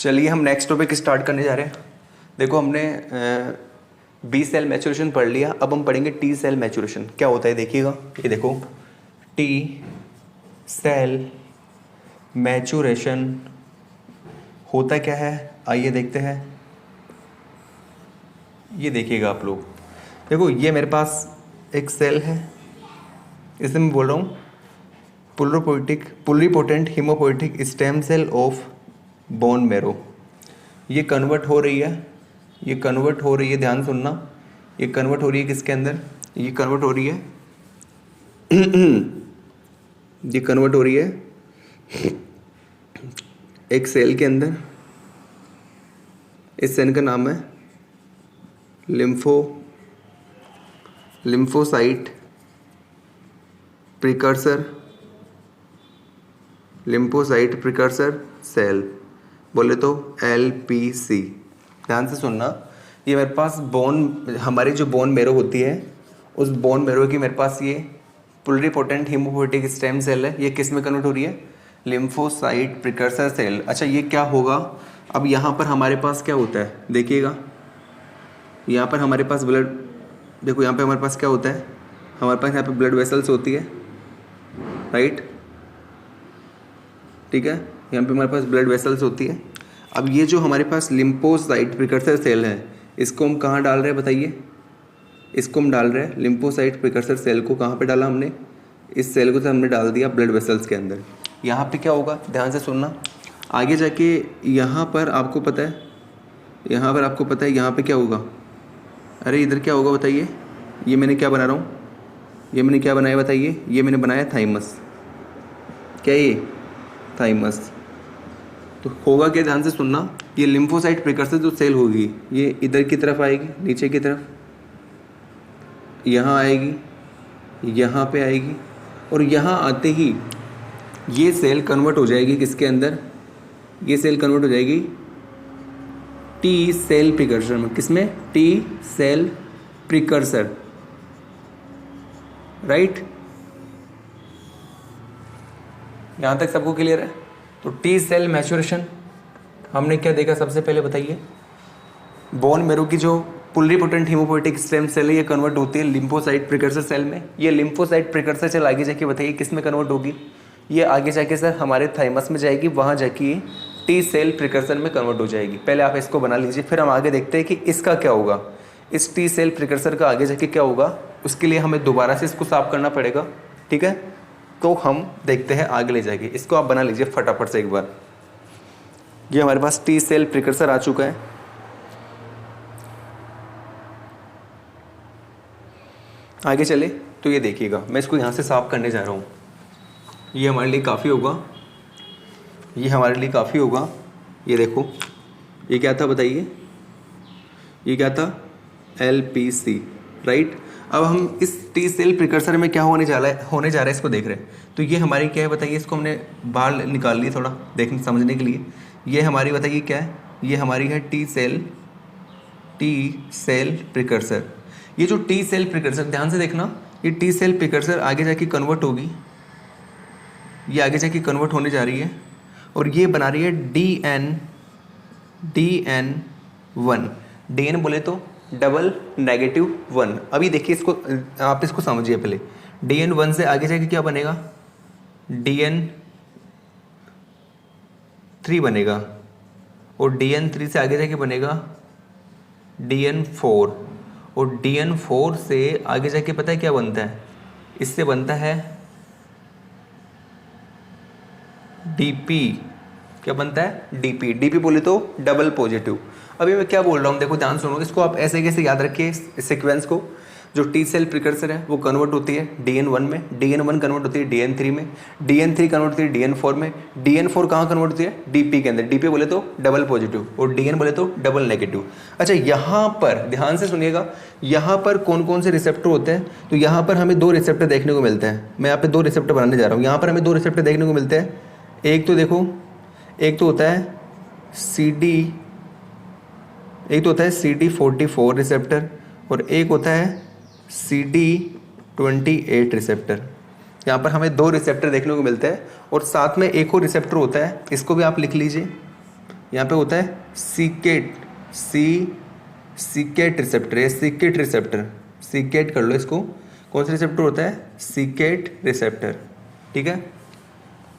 चलिए हम next topic start करने जा रहे हैं। देखो हमने बी सेल मैचुरेशन पढ़ लिया, अब हम पढ़ेंगे टी सेल मैचुरेशन। क्या होता है देखिएगा, ये देखो टी सेल मैचुरेशन होता क्या है, आइए देखते हैं। ये देखिएगा आप लोग, देखो ये मेरे पास एक सेल है, इसे मैं बोल रहा हूँ pluripotent haemopoietic stem cell of bone marrow. ये कन्वर्ट हो रही है, ये कन्वर्ट हो रही है, ध्यान सुनना, ये कन्वर्ट हो रही है किसके अंदर, ये कन्वर्ट हो रही है ये कन्वर्ट हो रही है एक सेल के अंदर। इस सेल का नाम है लिम्फोसाइट प्रिकर्सर सेल, बोले तो LPC। ध्यान से सुनना, ये मेरे पास हमारी जो बोन मैरो होती है, उस बोन मैरो की मेरे पास ये प्लुरिपोटेंट हीमोपोएटिक स्टेम सेल है। ये किस में कन्वर्ट हो रही है, लिम्फोसाइट प्रिकर्सर सेल। अच्छा ये क्या होगा, अब यहाँ पर हमारे पास क्या होता है देखिएगा, यहाँ पर हमारे पास ब्लड, देखो यहाँ पे हमारे पास क्या होता है, हमारे पास यहाँ पे ब्लड वेसल्स होती है, राइट, ठीक है, यहाँ पे हमारे पास ब्लड वेसल्स होती है। अब ये जो हमारे पास लिम्फोसाइट प्रिकर्सर सेल है, इसको हम कहाँ डाल रहे हैं बताइए, इसको हम डाल रहे हैं लिम्फोसाइट प्रिकर्सर सेल को कहाँ पे डाला हमने, इस सेल को तो हमने डाल दिया ब्लड वेसल्स के अंदर। यहाँ पे क्या होगा, ध्यान से सुनना, आगे जाके यहाँ पर आपको पता है, यहाँ पर आपको पता है यहाँ पे क्या होगा, अरे इधर क्या होगा बताइए, ये मैंने क्या बना रहा हूँ, ये मैंने क्या बनाया बताइए, ये मैंने बनाया थाइमस। क्या ये थाइमस, तो होगा क्या, ध्यान से सुनना, ये लिम्फोसाइट प्रिकर्सर जो सेल होगी ये इधर की तरफ आएगी, नीचे की तरफ, यहाँ आएगी, यहाँ पे आएगी, और यहाँ आते ही ये सेल कन्वर्ट हो जाएगी किसके अंदर, ये सेल कन्वर्ट हो जाएगी टी सेल प्रिकर्सर में। किसमें, टी सेल प्रिकर्सर, राइट, यहाँ तक सबको क्लियर है। तो टी सेल मैचुरेशन हमने क्या देखा, सबसे पहले बताइए, बोन मैरो की जो प्लुरिपोटेंट हीमोपोएटिक स्टेम सेल है, ये कन्वर्ट होती है लिम्फोसाइट प्रिकर्सर सेल में। ये लिम्फोसाइट प्रिकर्सर सेल आगे जाके बताइए किस में कन्वर्ट होगी, ये आगे जाके सर हमारे थाइमस में जाएगी, वहाँ जाके टी सेल प्रिकर्सर में कन्वर्ट हो जाएगी। पहले आप इसको बना लीजिए, फिर हम आगे देखते हैं कि इसका क्या होगा, इस टी सेल प्रिकर्सर का आगे जाके क्या होगा, उसके लिए हमें दोबारा से इसको साफ करना पड़ेगा, ठीक है। तो हम देखते हैं आगे ले जाके, इसको आप बना लीजिए फटाफट से एक बार। ये हमारे पास टी सेल प्रिकर्सर आ चुका है, आगे चले तो ये देखिएगा, मैं इसको यहाँ से साफ करने जा रहा हूँ, ये हमारे लिए काफ़ी होगा, ये हमारे लिए काफ़ी होगा। ये देखो ये क्या था बताइए, ये क्या था, LPC, राइट। अब हम इस टी सेल प्रिकर्सर में क्या होने जा रहा है इसको देख रहे हैं। तो ये हमारी क्या है बताइए, इसको हमने बाहर निकाल लिया थोड़ा देखने समझने के लिए। ये हमारी बताइए क्या है, ये हमारी है टी सेल प्रिकर्सर। ये जो टी सेल प्रिकर्सर, ध्यान से देखना, ये टी सेल प्रिकर्सर आगे जाके कन्वर्ट होगी, ये आगे जाके कन्वर्ट होने जा रही है, और ये बना रही है DN1। DN बोले तो -1। अभी देखिए इसको, आप इसको समझिए पहले, DN1 से आगे जाके क्या बनेगा, DN3 बनेगा, और DN3 से आगे जाके बनेगा DN4, और DN4 से आगे जाके पता है क्या बनता है, इससे बनता है DP। क्या बनता है, DP बोले तो डबल पॉजिटिव। अभी मैं क्या बोल रहा हूँ देखो, ध्यान सुनो, इसको आप ऐसे कैसे याद रखिए इस सीक्वेंस को। जो टी सेल प्रिकर्सर है वो कन्वर्ट होती है DN1 में, DN1 कन्वर्ट होती है DN3 में, DN3 कन्वर्ट होती है DN4 में, DN4 कहाँ कन्वर्ट होती है, DP के अंदर। DP बोले तो डबल पॉजिटिव और DN बोले तो डबल नेगेटिव। अच्छा यहाँ पर ध्यान से सुनिएगा, यहाँ पर कौन कौन से रिसेप्टर होते हैं, तो यहाँ पर हमें 2 रिसेप्टर देखने को मिलते हैं। मैं यहाँ पे 2 रिसेप्टर बनाने जा रहा हूँ, यहाँ पर हमें 2 रिसेप्टर देखने को मिलते हैं। एक तो देखो, एक तो होता है CD44 रिसेप्टर, और एक होता है CD28 रिसेप्टर। यहाँ पर हमें 2 रिसेप्टर देखने को मिलते हैं, और साथ में एक और रिसेप्टर होता है, इसको भी आप लिख लीजिए, यहाँ पे होता है सीकेट, सीकेट रिसेप्टर, ये सीकेट रिसेप्टर, सीकेट कर लो इसको। कौन सा रिसेप्टर होता है? सीकेट रिसेप्टर, ठीक है,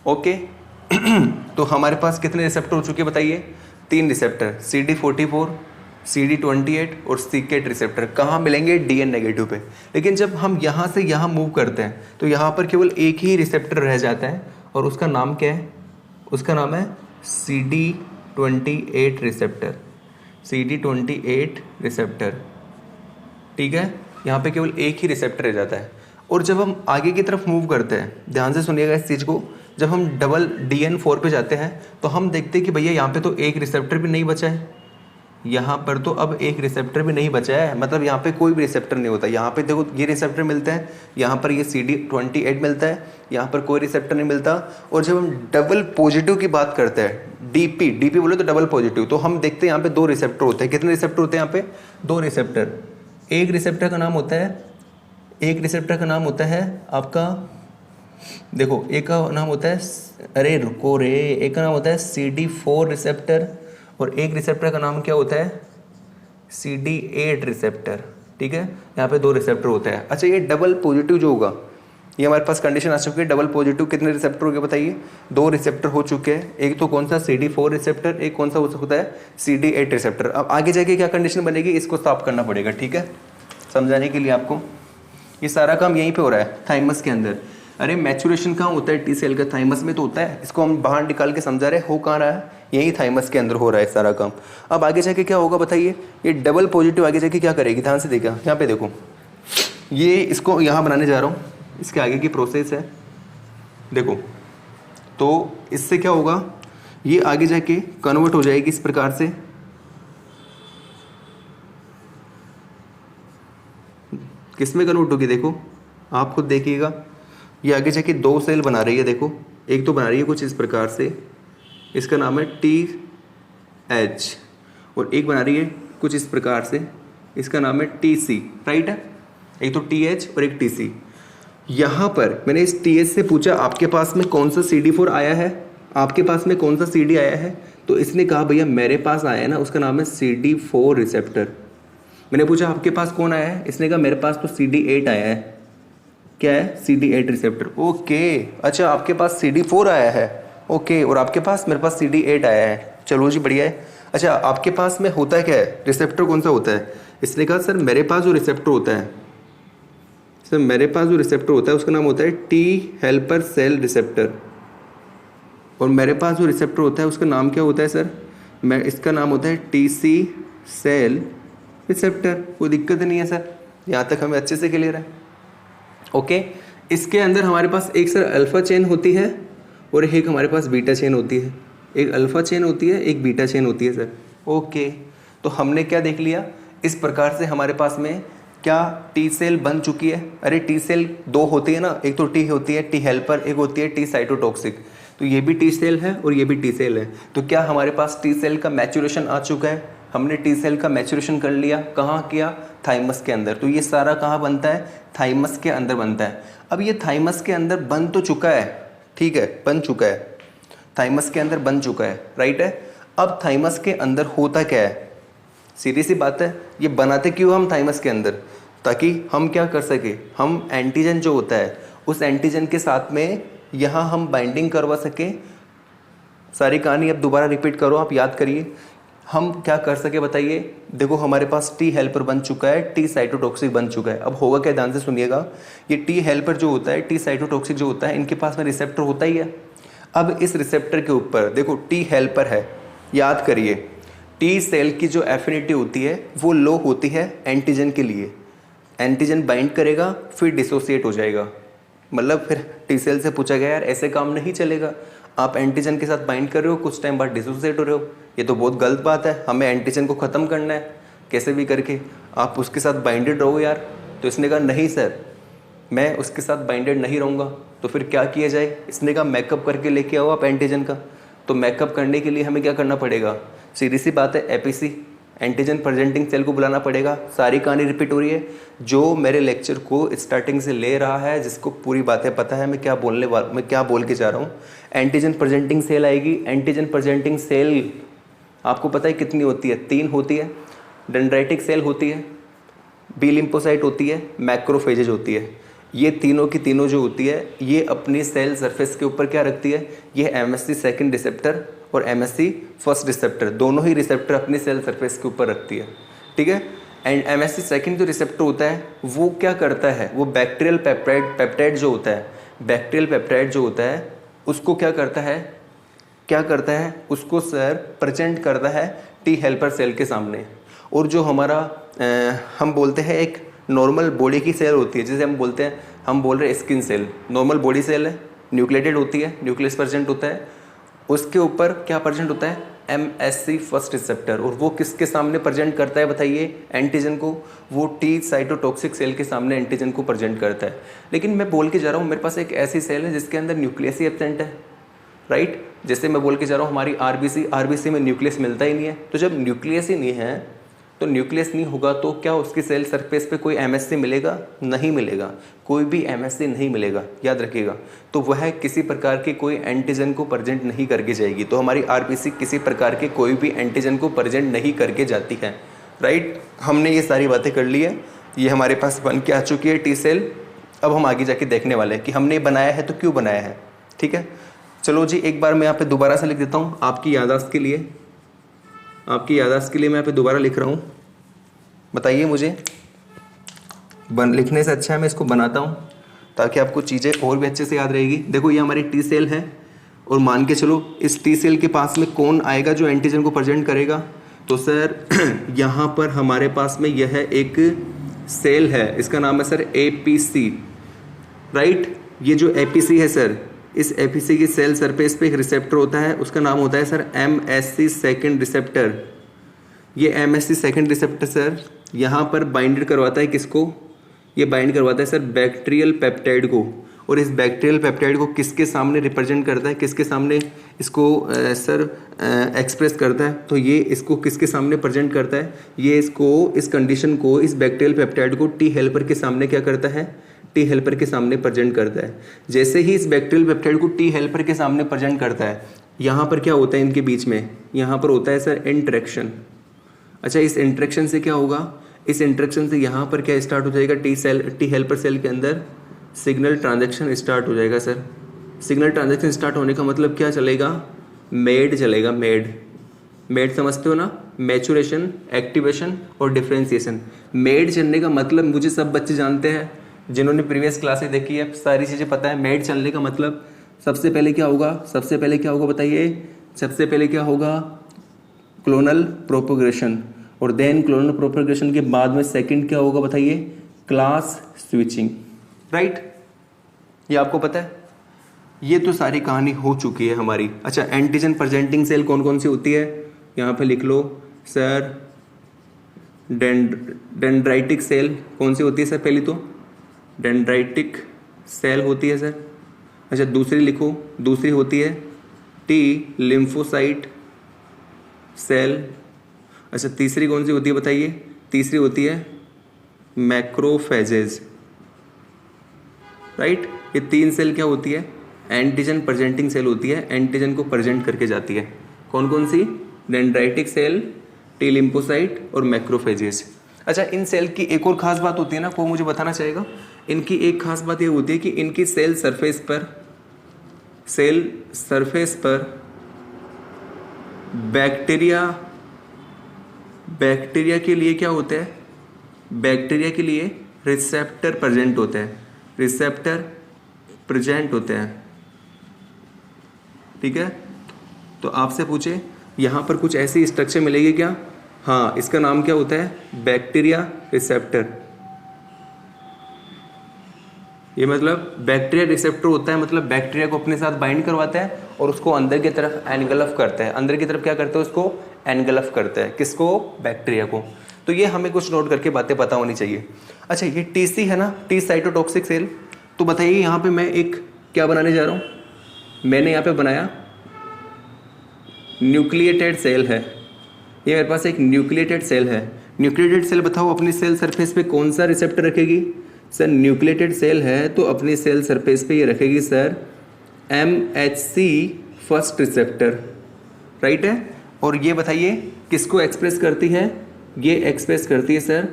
ओके। तो हमारे पास कितने रिसेप्टर हो चुके हैं बताइए? 3 रिसेप्टर, CD44, CD28 और सीकेट रिसेप्टर। कहाँ मिलेंगे? DN नेगेटिव पे। लेकिन जब हम यहाँ से यहाँ मूव करते हैं तो यहाँ पर केवल एक ही रिसेप्टर रह जाता है और उसका नाम क्या है? उसका नाम है CD28 रिसेप्टर, CD28 रिसेप्टर, ठीक है। यहाँ पे केवल एक ही रिसेप्टर रह जाता है। और जब हम आगे की तरफ मूव करते हैं, ध्यान से सुनिएगा इस चीज़ को, जब हम डबल DN4 पे जाते हैं तो हम देखते हैं कि भैया यहाँ पे तो एक रिसेप्टर भी नहीं बचा है, यहाँ पर तो अब एक रिसेप्टर भी नहीं बचा है, मतलब यहाँ पे कोई भी रिसेप्टर नहीं होता। यहाँ पे देखो ये रिसेप्टर मिलता है, यहाँ पर ये CD28 मिलता है, यहाँ पर कोई रिसेप्टर नहीं मिलता। और जब हम डबल पॉजिटिव की बात करते हैं, DP बोले तो डबल पॉजिटिव, तो हम देखते हैं यहाँ पे 2 रिसेप्टर होते हैं। कितने रिसेप्टर होते हैं यहाँ पे? 2 रिसेप्टर। एक रिसेप्टर का नाम होता है आपका, देखो एक का नाम होता है, अरे रुको रे, एक का नाम होता है CD4 रिसेप्टर और एक रिसेप्टर का नाम क्या होता है? CD8 रिसेप्टर, ठीक है। यहाँ पे 2 रिसेप्टर होते हैं। अच्छा, ये डबल पॉजिटिव जो होगा, ये हमारे पास कंडीशन आ चुकी है। डबल पॉजिटिव कितने रिसेप्टर हो गए बताइए? 2 रिसेप्टर हो चुके हैं। एक तो कौन सा? CD4 रिसेप्टर, एक कौन सा होता है? CD8 receptor. अब आगे जाके क्या कंडीशन बनेगी, इसको साफ करना पड़ेगा, ठीक है, समझाने के लिए आपको। ये सारा काम यहीं पे हो रहा है, थाइमस के अंदर। अरे मैचुरेशन कहाँ होता है टी सेल का? थाइमस में तो होता है। इसको हम बाहर निकाल के समझा रहे, हो कहाँ रहा है? यही थाइमस के अंदर हो रहा है सारा काम। अब आगे जाके क्या होगा बताइए? ये डबल पॉजिटिव आगे जाके क्या करेगी? ध्यान से देखा, यहाँ पे देखो, ये इसको यहाँ बनाने जा रहा हूँ, इसके आगे की प्रोसेस है, देखो। तो इससे क्या होगा? ये आगे जाके कन्वर्ट हो जाएगी इस प्रकार से, किस में कन्वर्ट होगी? देखो आप खुद देखिएगा, ये आगे जाके 2 सेल बना रही है। देखो, एक तो बना रही है कुछ इस प्रकार से, इसका नाम है TH, और एक बना रही है कुछ इस प्रकार से, इसका नाम है TC, राइट है। एक तो TH और एक TC। यहाँ पर मैंने इस TH से पूछा आपके पास में कौन सा CD4 आया है, आपके पास में कौन सा CD आया है? तो इसने कहा भैया मेरे पास आया है ना, उसका नाम है CD4 रिसेप्टर। मैंने पूछा आपके पास कौन आया है? इसने कहा मेरे पास तो CD8 आया है। क्या है? CD8 receptor, okay. अच्छा, आपके पास CD4 आया है, ओके, और आपके पास, मेरे पास CD8 आया है, चलो जी बढ़िया है। अच्छा, आपके पास में होता है क्या है? रिसेप्टर कौन सा होता है? इसने कहा सर मेरे पास जो रिसेप्टर होता है, सर मेरे पास जो रिसेप्टर होता है उसका नाम होता है T हेल्पर सेल रिसेप्टर, और मेरे पास जो रिसेप्टर होता है उसका नाम क्या होता है सर? इसका नाम होता है TC सेल रिसेप्टर। कोई दिक्कत नहीं है सर, यहाँ तक हमें अच्छे से क्लियर है, ओके। इसके अंदर हमारे पास एक सर अल्फा चेन होती है और एक हमारे पास बीटा चेन होती है। एक अल्फा चेन होती है, एक बीटा चेन होती है सर, ओके। तो हमने क्या देख लिया? इस प्रकार से हमारे पास में क्या टी सेल बन चुकी है। अरे टी सेल 2 होती है ना, एक तो टी होती है टी हेल्पर, एक होती है टी साइटोटॉक्सिक। तो ये भी टी सेल है और ये भी टी सेल है। तो क्या हमारे पास टी सेल का मैच्योरेशन आ चुका है? हमने टी सेल का मैच्योरेशन कर लिया। कहाँ किया? थाइमस के अंदर। तो ये सारा कहाँ बनता है? थाइमस के अंदर बनता है। अब ये थाइमस के अंदर बन तो चुका है, ठीक है, बन चुका है, थाइमस के अंदर बन चुका है, राइट है। अब थाइमस के अंदर होता क्या है? सीधी सी बात है, ये बनाते क्यों हम थाइमस के अंदर? ताकि हम क्या कर सके, हम एंटीजन जो होता है उस एंटीजन के साथ में यहाँ हम बाइंडिंग करवा सके। सारी कहानी अब दोबारा रिपीट करो, आप याद करिए, हम क्या कर सके बताइए। देखो हमारे पास टी हेल्पर बन चुका है, टी साइटोटॉक्सिक बन चुका है। अब होगा क्या, ध्यान से सुनिएगा। ये टी हेल्पर जो होता है, टी साइटोटॉक्सिक जो होता है, इनके पास में रिसेप्टर होता ही है। अब इस रिसेप्टर के ऊपर देखो टी हेल्पर है, याद करिए, टी सेल की जो एफिनिटी होती है वो लो होती है एंटीजन के लिए। एंटीजन बाइंड करेगा फिर डिसोसिएट हो जाएगा। मतलब फिर टी सेल से पूछा गया यार ऐसे काम नहीं चलेगा, आप एंटीजन के साथ बाइंड कर रहे हो, कुछ टाइम बाद डिसोसिएट हो रहे हो, ये तो बहुत गलत बात है। हमें एंटीजन को ख़त्म करना है कैसे भी करके, आप उसके साथ बाइंडेड रहो यार। तो इसने कहा नहीं सर, मैं उसके साथ बाइंडेड नहीं रहूँगा। तो फिर क्या किया जाए? इसने कहा मेकअप करके लेके आओ आप एंटीजन का। तो मेकअप करने के लिए हमें क्या करना पड़ेगा? सीधी सी बात है, एपीसी एंटीजन प्रेजेंटिंग सेल को बुलाना पड़ेगा। सारी कहानी रिपीट हो रही है। जो मेरे लेक्चर को स्टार्टिंग से ले रहा है, जिसको पूरी बातें पता है मैं क्या मैं क्या बोल के जा रहा हूँ, एंटीजन प्रेजेंटिंग सेल आएगी। एंटीजन प्रेजेंटिंग सेल आपको पता है कितनी होती है? 3 होती है। डेंड्राइटिक सेल होती है, बी लिम्फोसाइट होती है, मैक्रोफेजेज होती है। ये तीनों की तीनों जो होती है ये अपनी सेल सरफेस के ऊपर क्या रखती है? ये MSC सेकंड रिसेप्टर और MSC फर्स्ट रिसेप्टर, दोनों ही रिसेप्टर अपनी सेल सरफेस के ऊपर रखती है, ठीक है। एंड MSC सेकंड जो रिसेप्टर होता है वो क्या करता है? वो बैक्टीरियल पेप्टाइड जो होता है, बैक्टीरियल पेप्टाइड जो होता है उसको क्या करता है? उसको सर प्रेजेंट करता है टी हेल्पर सेल के सामने। और जो हमारा हम बोलते हैं एक नॉर्मल बॉडी की सेल होती है, जैसे हम बोल रहे हैं skin cell, normal body cell है, न्यूक्लिएटेड होती है, न्यूक्लियस प्रेजेंट होता है, उसके ऊपर क्या प्रेजेंट होता है? MSC first receptor. और वो किसके सामने प्रेजेंट करता है बताइए? एंटीजन को। वो टी साइटोटॉक्सिक सेल के सामने एंटीजन को प्रेजेंट करता है। लेकिन मैं बोल के जा रहा हूँ मेरे पास एक ऐसी सेल है जिसके अंदर न्यूक्लियस ही एब्सेंट है, राइट। जैसे मैं बोल के जा रहा हूँ हमारी आरबीसी में न्यूक्लियस मिलता ही नहीं है। तो जब न्यूक्लियस ही नहीं है तो न्यूक्लियस नहीं होगा तो क्या उसकी सेल सरफेस पे कोई MSC मिलेगा? नहीं मिलेगा, कोई भी MSC नहीं मिलेगा, याद रखिएगा। तो वह किसी प्रकार के कोई एंटीजन को प्रेजेंट नहीं करके जाएगी। तो हमारी आरबीसी किसी प्रकार के कोई भी एंटीजन को प्रेजेंट नहीं करके जाती है, राइट। हमने ये सारी बातें कर ली है, ये हमारे पास बन के आ चुकी है टी सेल। अब हम आगे जाके देखने वाले हैं कि हमने बनाया है तो क्यों बनाया है, ठीक है। चलो जी, एक बार मैं यहाँ पे दोबारा से लिख देता हूँ आपकी याददाश्त के लिए। मैं यहाँ पे दोबारा लिख रहा हूँ। बताइए मुझे, लिखने से अच्छा है मैं इसको बनाता हूँ ताकि आपको चीज़ें और भी अच्छे से याद रहेगी। देखो ये हमारी टी सेल है और मान के चलो इस टी सेल के पास में कौन आएगा जो एंटीजन को प्रेजेंट करेगा? तो सर यहाँ पर हमारे पास में यह एक सेल है, इसका नाम है सर APC, राइट। ये जो APC है सर, इस APC की सेल सरफेस पे एक रिसेप्टर होता है, उसका नाम होता है सर MSC सेकंड रिसेप्टर। ये MSC सेकंड रिसेप्टर सर यहाँ पर बाइंड करवाता है किसको? ये बाइंड करवाता है सर बैक्टीरियल पेप्टाइड को। और इस बैक्टीरियल पेप्टाइड को किसके सामने रिप्रेजेंट करता है? किसके सामने इसको सर एक्सप्रेस करता है? तो ये इसको किसके सामने प्रेजेंट करता है? ये इसको, इस कंडीशन को, इस बैक्टीरियल पेप्टाइड को टी हेल्पर के सामने क्या करता है? टी हेल्पर के सामने प्रेजेंट करता है। जैसे ही इस बैक्टीरियल पेप्टाइड को टी हेल्पर के सामने प्रेजेंट करता है, यहाँ पर क्या होता है इनके बीच में? यहाँ पर होता है सर इंटरेक्शन। अच्छा, इस इंटरेक्शन से क्या होगा? इस इंटरेक्शन से यहाँ पर क्या स्टार्ट हो जाएगा? टी हेल्पर सेल के अंदर सिग्नल ट्रांजैक्शन स्टार्ट हो जाएगा सर। सिग्नल ट्रांजैक्शन स्टार्ट होने का मतलब क्या चलेगा? मेड चलेगा, मेड समझते हो ना? मैचुरेशन, एक्टिवेशन और डिफरेंशिएशन। मेड चलने का मतलब मुझे सब बच्चे जानते हैं, जिन्होंने प्रीवियस क्लासेस देखी है सारी चीज़ें पता है। मेड चलने का मतलब सबसे पहले क्या होगा बताइए? सबसे पहले क्या होगा? Clonal propagation. और देन क्लोनल प्रोपगेशन के बाद में सेकंड क्या होगा बताइए? Class switching, right. ये आपको पता है। ये तो सारी कहानी हो चुकी है हमारी। अच्छा, एंटीजन प्रेजेंटिंग सेल कौन कौन सी होती है? यहाँ पे लिख लो सर। डेंड्राइटिक सेल कौन सी होती है सर? पहली तो डेंड्राइटिक सेल होती है सर। अच्छा, दूसरी लिखो, दूसरी होती है टी लिम्फोसाइट सेल। अच्छा, तीसरी कौन सी होती है बताइए? तीसरी होती है मैक्रोफेजेज, राइट। ये 3 सेल क्या होती है? एंटीजन प्रेजेंटिंग सेल होती है, एंटीजन को प्रेजेंट करके जाती है। कौन कौन सी? डेंड्राइटिक सेल, टी लिम्फोसाइट और मैक्रोफेजेज। अच्छा, इन सेल की एक और खास बात होती है ना, कोई मुझे बताना चाहेगा? इनकी एक खास बात ये होती है कि इनकी सेल सरफेस पर बैक्टीरिया के लिए क्या होता है? बैक्टीरिया के लिए रिसेप्टर प्रेजेंट होते हैं, ठीक है। तो आपसे पूछे यहाँ पर कुछ ऐसी स्ट्रक्चर मिलेगी क्या? हाँ, इसका नाम क्या होता है? Bacteria receptor. ये मतलब बैक्टीरिया रिसेप्टर होता है, मतलब बैक्टीरिया को अपने साथ बाइंड करवाता है और उसको अंदर की तरफ एनगल्फ करता है। अंदर की तरफ क्या करता है? उसको एनगल्फ करता है। किसको? बैक्टीरिया को। तो ये हमें कुछ नोट करके बातें पता होनी चाहिए। अच्छा, ये टीसी है ना, टी साइटोटॉक्सिक सेल। तो बताइए यहाँ पे मैं एक क्या बनाने जा रहा हूँ? मैंने यहाँ पे बनाया न्यूक्लिएटेड सेल है। ये मेरे पास एक न्यूक्लिएटेड सेल है। न्यूक्लिएटेड सेल बताओ अपनी सेल सरफेस पे कौन सा रिसेप्टर रखेगी? सर, न्यूक्लिएटेड सेल है तो अपनी सेल सरफेस पे ये रखेगी sir MHC first receptor, right है। और ये बताइए किसको एक्सप्रेस करती है? ये एक्सप्रेस करती है सर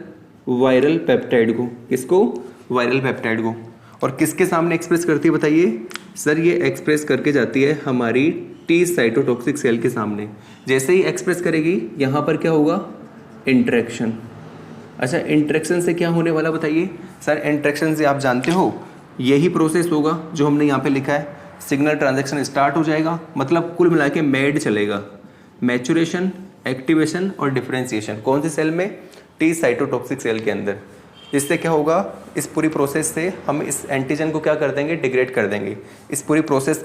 वायरल पेप्टाइड को। किसको? वायरल पेप्टाइड को। और किसके सामने एक्सप्रेस करती है बताइए? सर ये एक्सप्रेस करके जाती है हमारी टी साइटोटॉक्सिक सेल के सामने। जैसे ही एक्सप्रेस करेगी यहाँ पर क्या होगा? इंटरेक्शन। अच्छा, इंटरेक्शन से क्या होने वाला बताइए? सर इंटरेक्शन से आप जानते हो यही प्रोसेस होगा जो हमने यहाँ पे लिखा है, सिग्नल ट्रांजैक्शन स्टार्ट हो जाएगा। मतलब कुल मिला के मैड चलेगा, मैचुरेशन, एक्टिवेशन और डिफरेंशिएशन। कौन सी सेल में? टी साइटोटॉक्सिक सेल के अंदर। जिससे क्या होगा? इस पूरी प्रोसेस से हम इस एंटीजन को क्या कर देंगे? डिग्रेड कर देंगे। इस पूरी प्रोसेस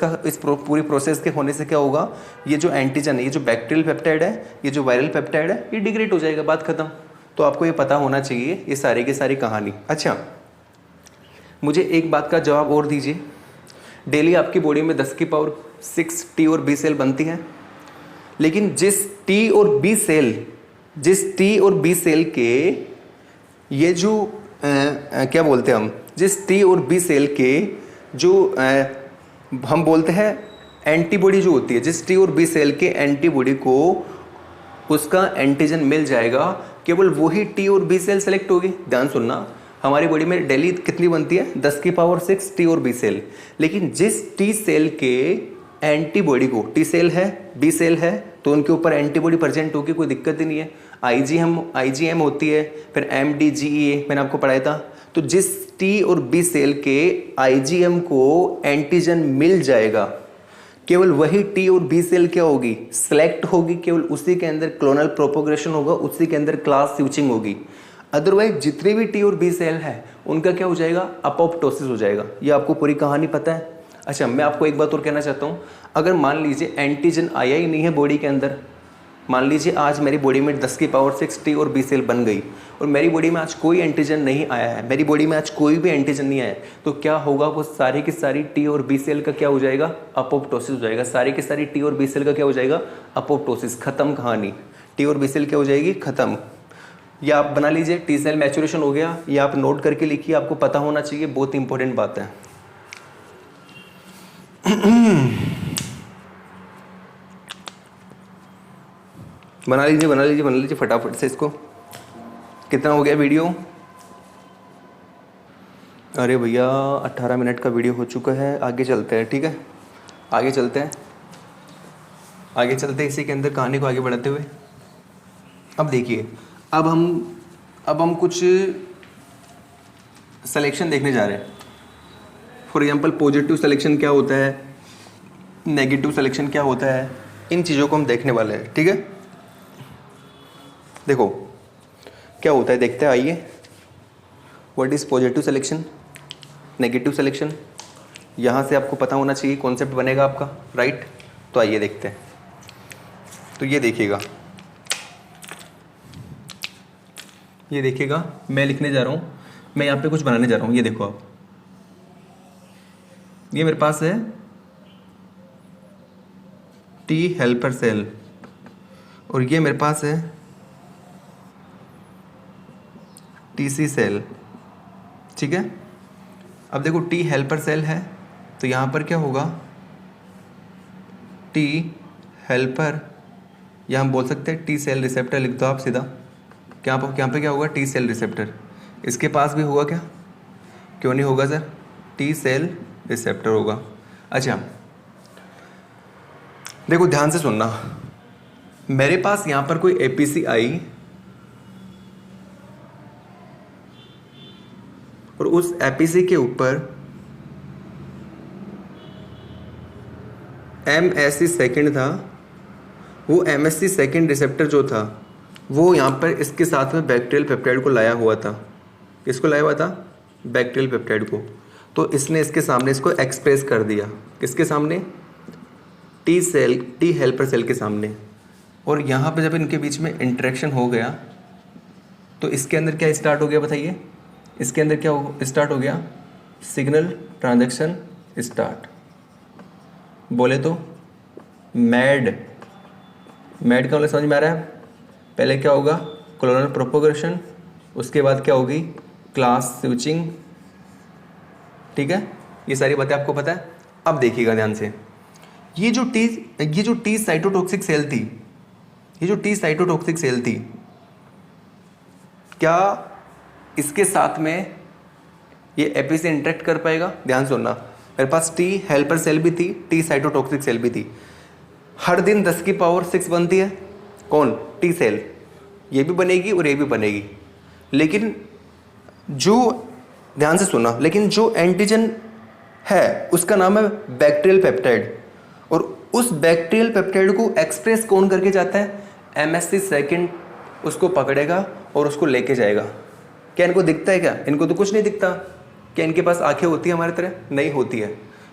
के होने से क्या होगा? ये जो एंटीजन है, ये जो बैक्टीरियल पेप्टाइड है, ये जो वायरल पेप्टाइड है, ये डिग्रेड हो जाएगा, बात खत्म। तो आपको ये पता होना चाहिए ये सारी की सारी कहानी। अच्छा, मुझे एक बात का जवाब और दीजिए। डेली आपकी बॉडी में 10 की पावर 6 टी और बी सेल बनती है, लेकिन जिस टी और बी सेल के ये जो क्या बोलते हैं हम, जिस टी और बी सेल के जो हम बोलते हैं एंटीबॉडी जो होती है, जिस टी और बी सेल के एंटीबॉडी को उसका एंटीजन मिल जाएगा, केवल वही टी और बी सेल सेलेक्ट होगी। ध्यान सुनना, हमारी बॉडी में डेली कितनी बनती है? 10 की पावर 6 टी और बी सेल। लेकिन जिस टी सेल के एंटीबॉडी को, टी सेल है, बी सेल है, तो उनके ऊपर एंटीबॉडी प्रेजेंट होगी, कोई दिक्कत ही नहीं है। आईजीएम होती है, फिर एमडीजीईए मैंने आपको पढ़ाया था। तो जिस टी और बी सेल के आईजीएम को एंटीजन मिल जाएगा, केवल वही टी और बी सेल क्या होगी? सेलेक्ट होगी। केवल उसी के अंदर क्लोनल प्रोपोगेशन होगा, उसी के अंदर क्लास स्विचिंग होगी। अदरवाइज जितने भी टी और बी सेल है उनका क्या हो जाएगा? अपोप्टोसिस हो जाएगा। ये आपको पूरी कहानी पता है। अच्छा, मैं आपको एक बात और कहना चाहता हूँ। अगर मान लीजिए एंटीजन आया ही नहीं है बॉडी के अंदर, मान लीजिए आज मेरी बॉडी में 10 की पावर 6 टी और बी सेल बन गई और मेरी बॉडी में आज कोई एंटीजन नहीं आया है, मेरी बॉडी में आज कोई भी एंटीजन नहीं आया है, तो क्या होगा? वो सारी की सारी टी और बी सेल का क्या हो जाएगा? अपोप्टोसिस हो जाएगा। सारी की सारी टी और बी सेल का क्या हो जाएगा? अपोप्टोसिस। खत्म कहानी। टी और बी सेल क्या हो जाएगी? खत्म। या आप बना लीजिए टी सेल मैचुरेशन हो गया, या आप नोट करके लिखिए, आपको पता होना चाहिए, बहुत इंपॉर्टेंट बात है। बना लीजिए फटाफट से इसको। कितना हो गया वीडियो? अरे भैया 18 मिनट का वीडियो हो चुका है। आगे चलते हैं, ठीक है? आगे चलते हैं इसी के अंदर कहानी को आगे बढ़ाते हुए। अब देखिए, अब हम कुछ सिलेक्शन देखने जा रहे हैं। फॉर एग्जांपल पॉजिटिव सिलेक्शन क्या होता है, नेगेटिव सिलेक्शन क्या होता है, इन चीज़ों को हम देखने वाले हैं, ठीक है? देखो क्या होता है, देखते हैं, आइए। What is positive selection, negative selection, यहाँ से आपको पता होना चाहिए, कॉन्सेप्ट बनेगा आपका, राइट? तो आइए देखते हैं। तो ये देखिएगा, मैं लिखने जा रहा हूँ, मैं यहाँ पे कुछ बनाने जा रहा हूँ। ये देखो आप, ये मेरे पास है टी हेल्पर सेल और ये मेरे पास है टीसी सेल, ठीक है? अब देखो टी हेल्पर सेल है तो यहाँ पर क्या होगा? टी हेल्पर, या हम बोल सकते हैं टी सेल रिसेप्टर, लिख दो आप सीधा। यहाँ पे क्या होगा? T cell receptor. इसके पास भी होगा क्या? क्यों नहीं होगा सर? टी सेल रिसेप्टर होगा। अच्छा देखो ध्यान से सुनना, मेरे पास यहाँ पर कोई एपीसी आई और उस एपीसी के ऊपर एमएससी सेकंड था। वो एमएससी सेकंड रिसेप्टर जो था वो यहाँ पर इसके साथ में बैक्टीरियल पेप्टाइड को लाया हुआ था। किसको लाया हुआ था? बैक्टीरियल पेप्टाइड को। तो इसने इसके सामने इसको एक्सप्रेस कर दिया। किसके सामने? टी हेल्पर सेल के सामने। और यहाँ पे जब इनके बीच में इंटरेक्शन हो गया तो इसके अंदर क्या स्टार्ट हो गया बताइए? इसके अंदर क्या स्टार्ट हो गया? Signal transaction start. बोले तो मैड का मतलब समझ में आ रहा है? पहले क्या होगा? क्लोनल प्रोपोगेशन, उसके बाद क्या होगी? क्लास स्विचिंग, ठीक है? ये सारी बातें आपको पता है। अब देखिएगा ध्यान से, ये जो टी साइटोटॉक्सिक सेल थी, ये जो टी साइटोटॉक्सिक सेल थी, क्या इसके साथ में ये एपी से इंटरेक्ट कर पाएगा? ध्यान सुनना, मेरे पास टी हेल्पर सेल भी थी, टी साइटोटॉक्सिक सेल भी थी। हर दिन 10 की पावर 6 बनती है, कौन? T cell. ये भी बनेगी और ये भी बनेगी, लेकिन जो, ध्यान से सुनना, लेकिन जो एंटीजन है उसका नाम है बैक्टीरियल पेप्टाइड, और उस बैक्टीरियल पेप्टाइड को एक्सप्रेस कौन करके जाता है? एमएससी सेकंड उसको पकड़ेगा और उसको लेके जाएगा। क्या इनको दिखता है? क्या इनको तो कुछ नहीं दिखता। क्या इनके पास आंखें होती है हमारी तरह? नहीं होती है।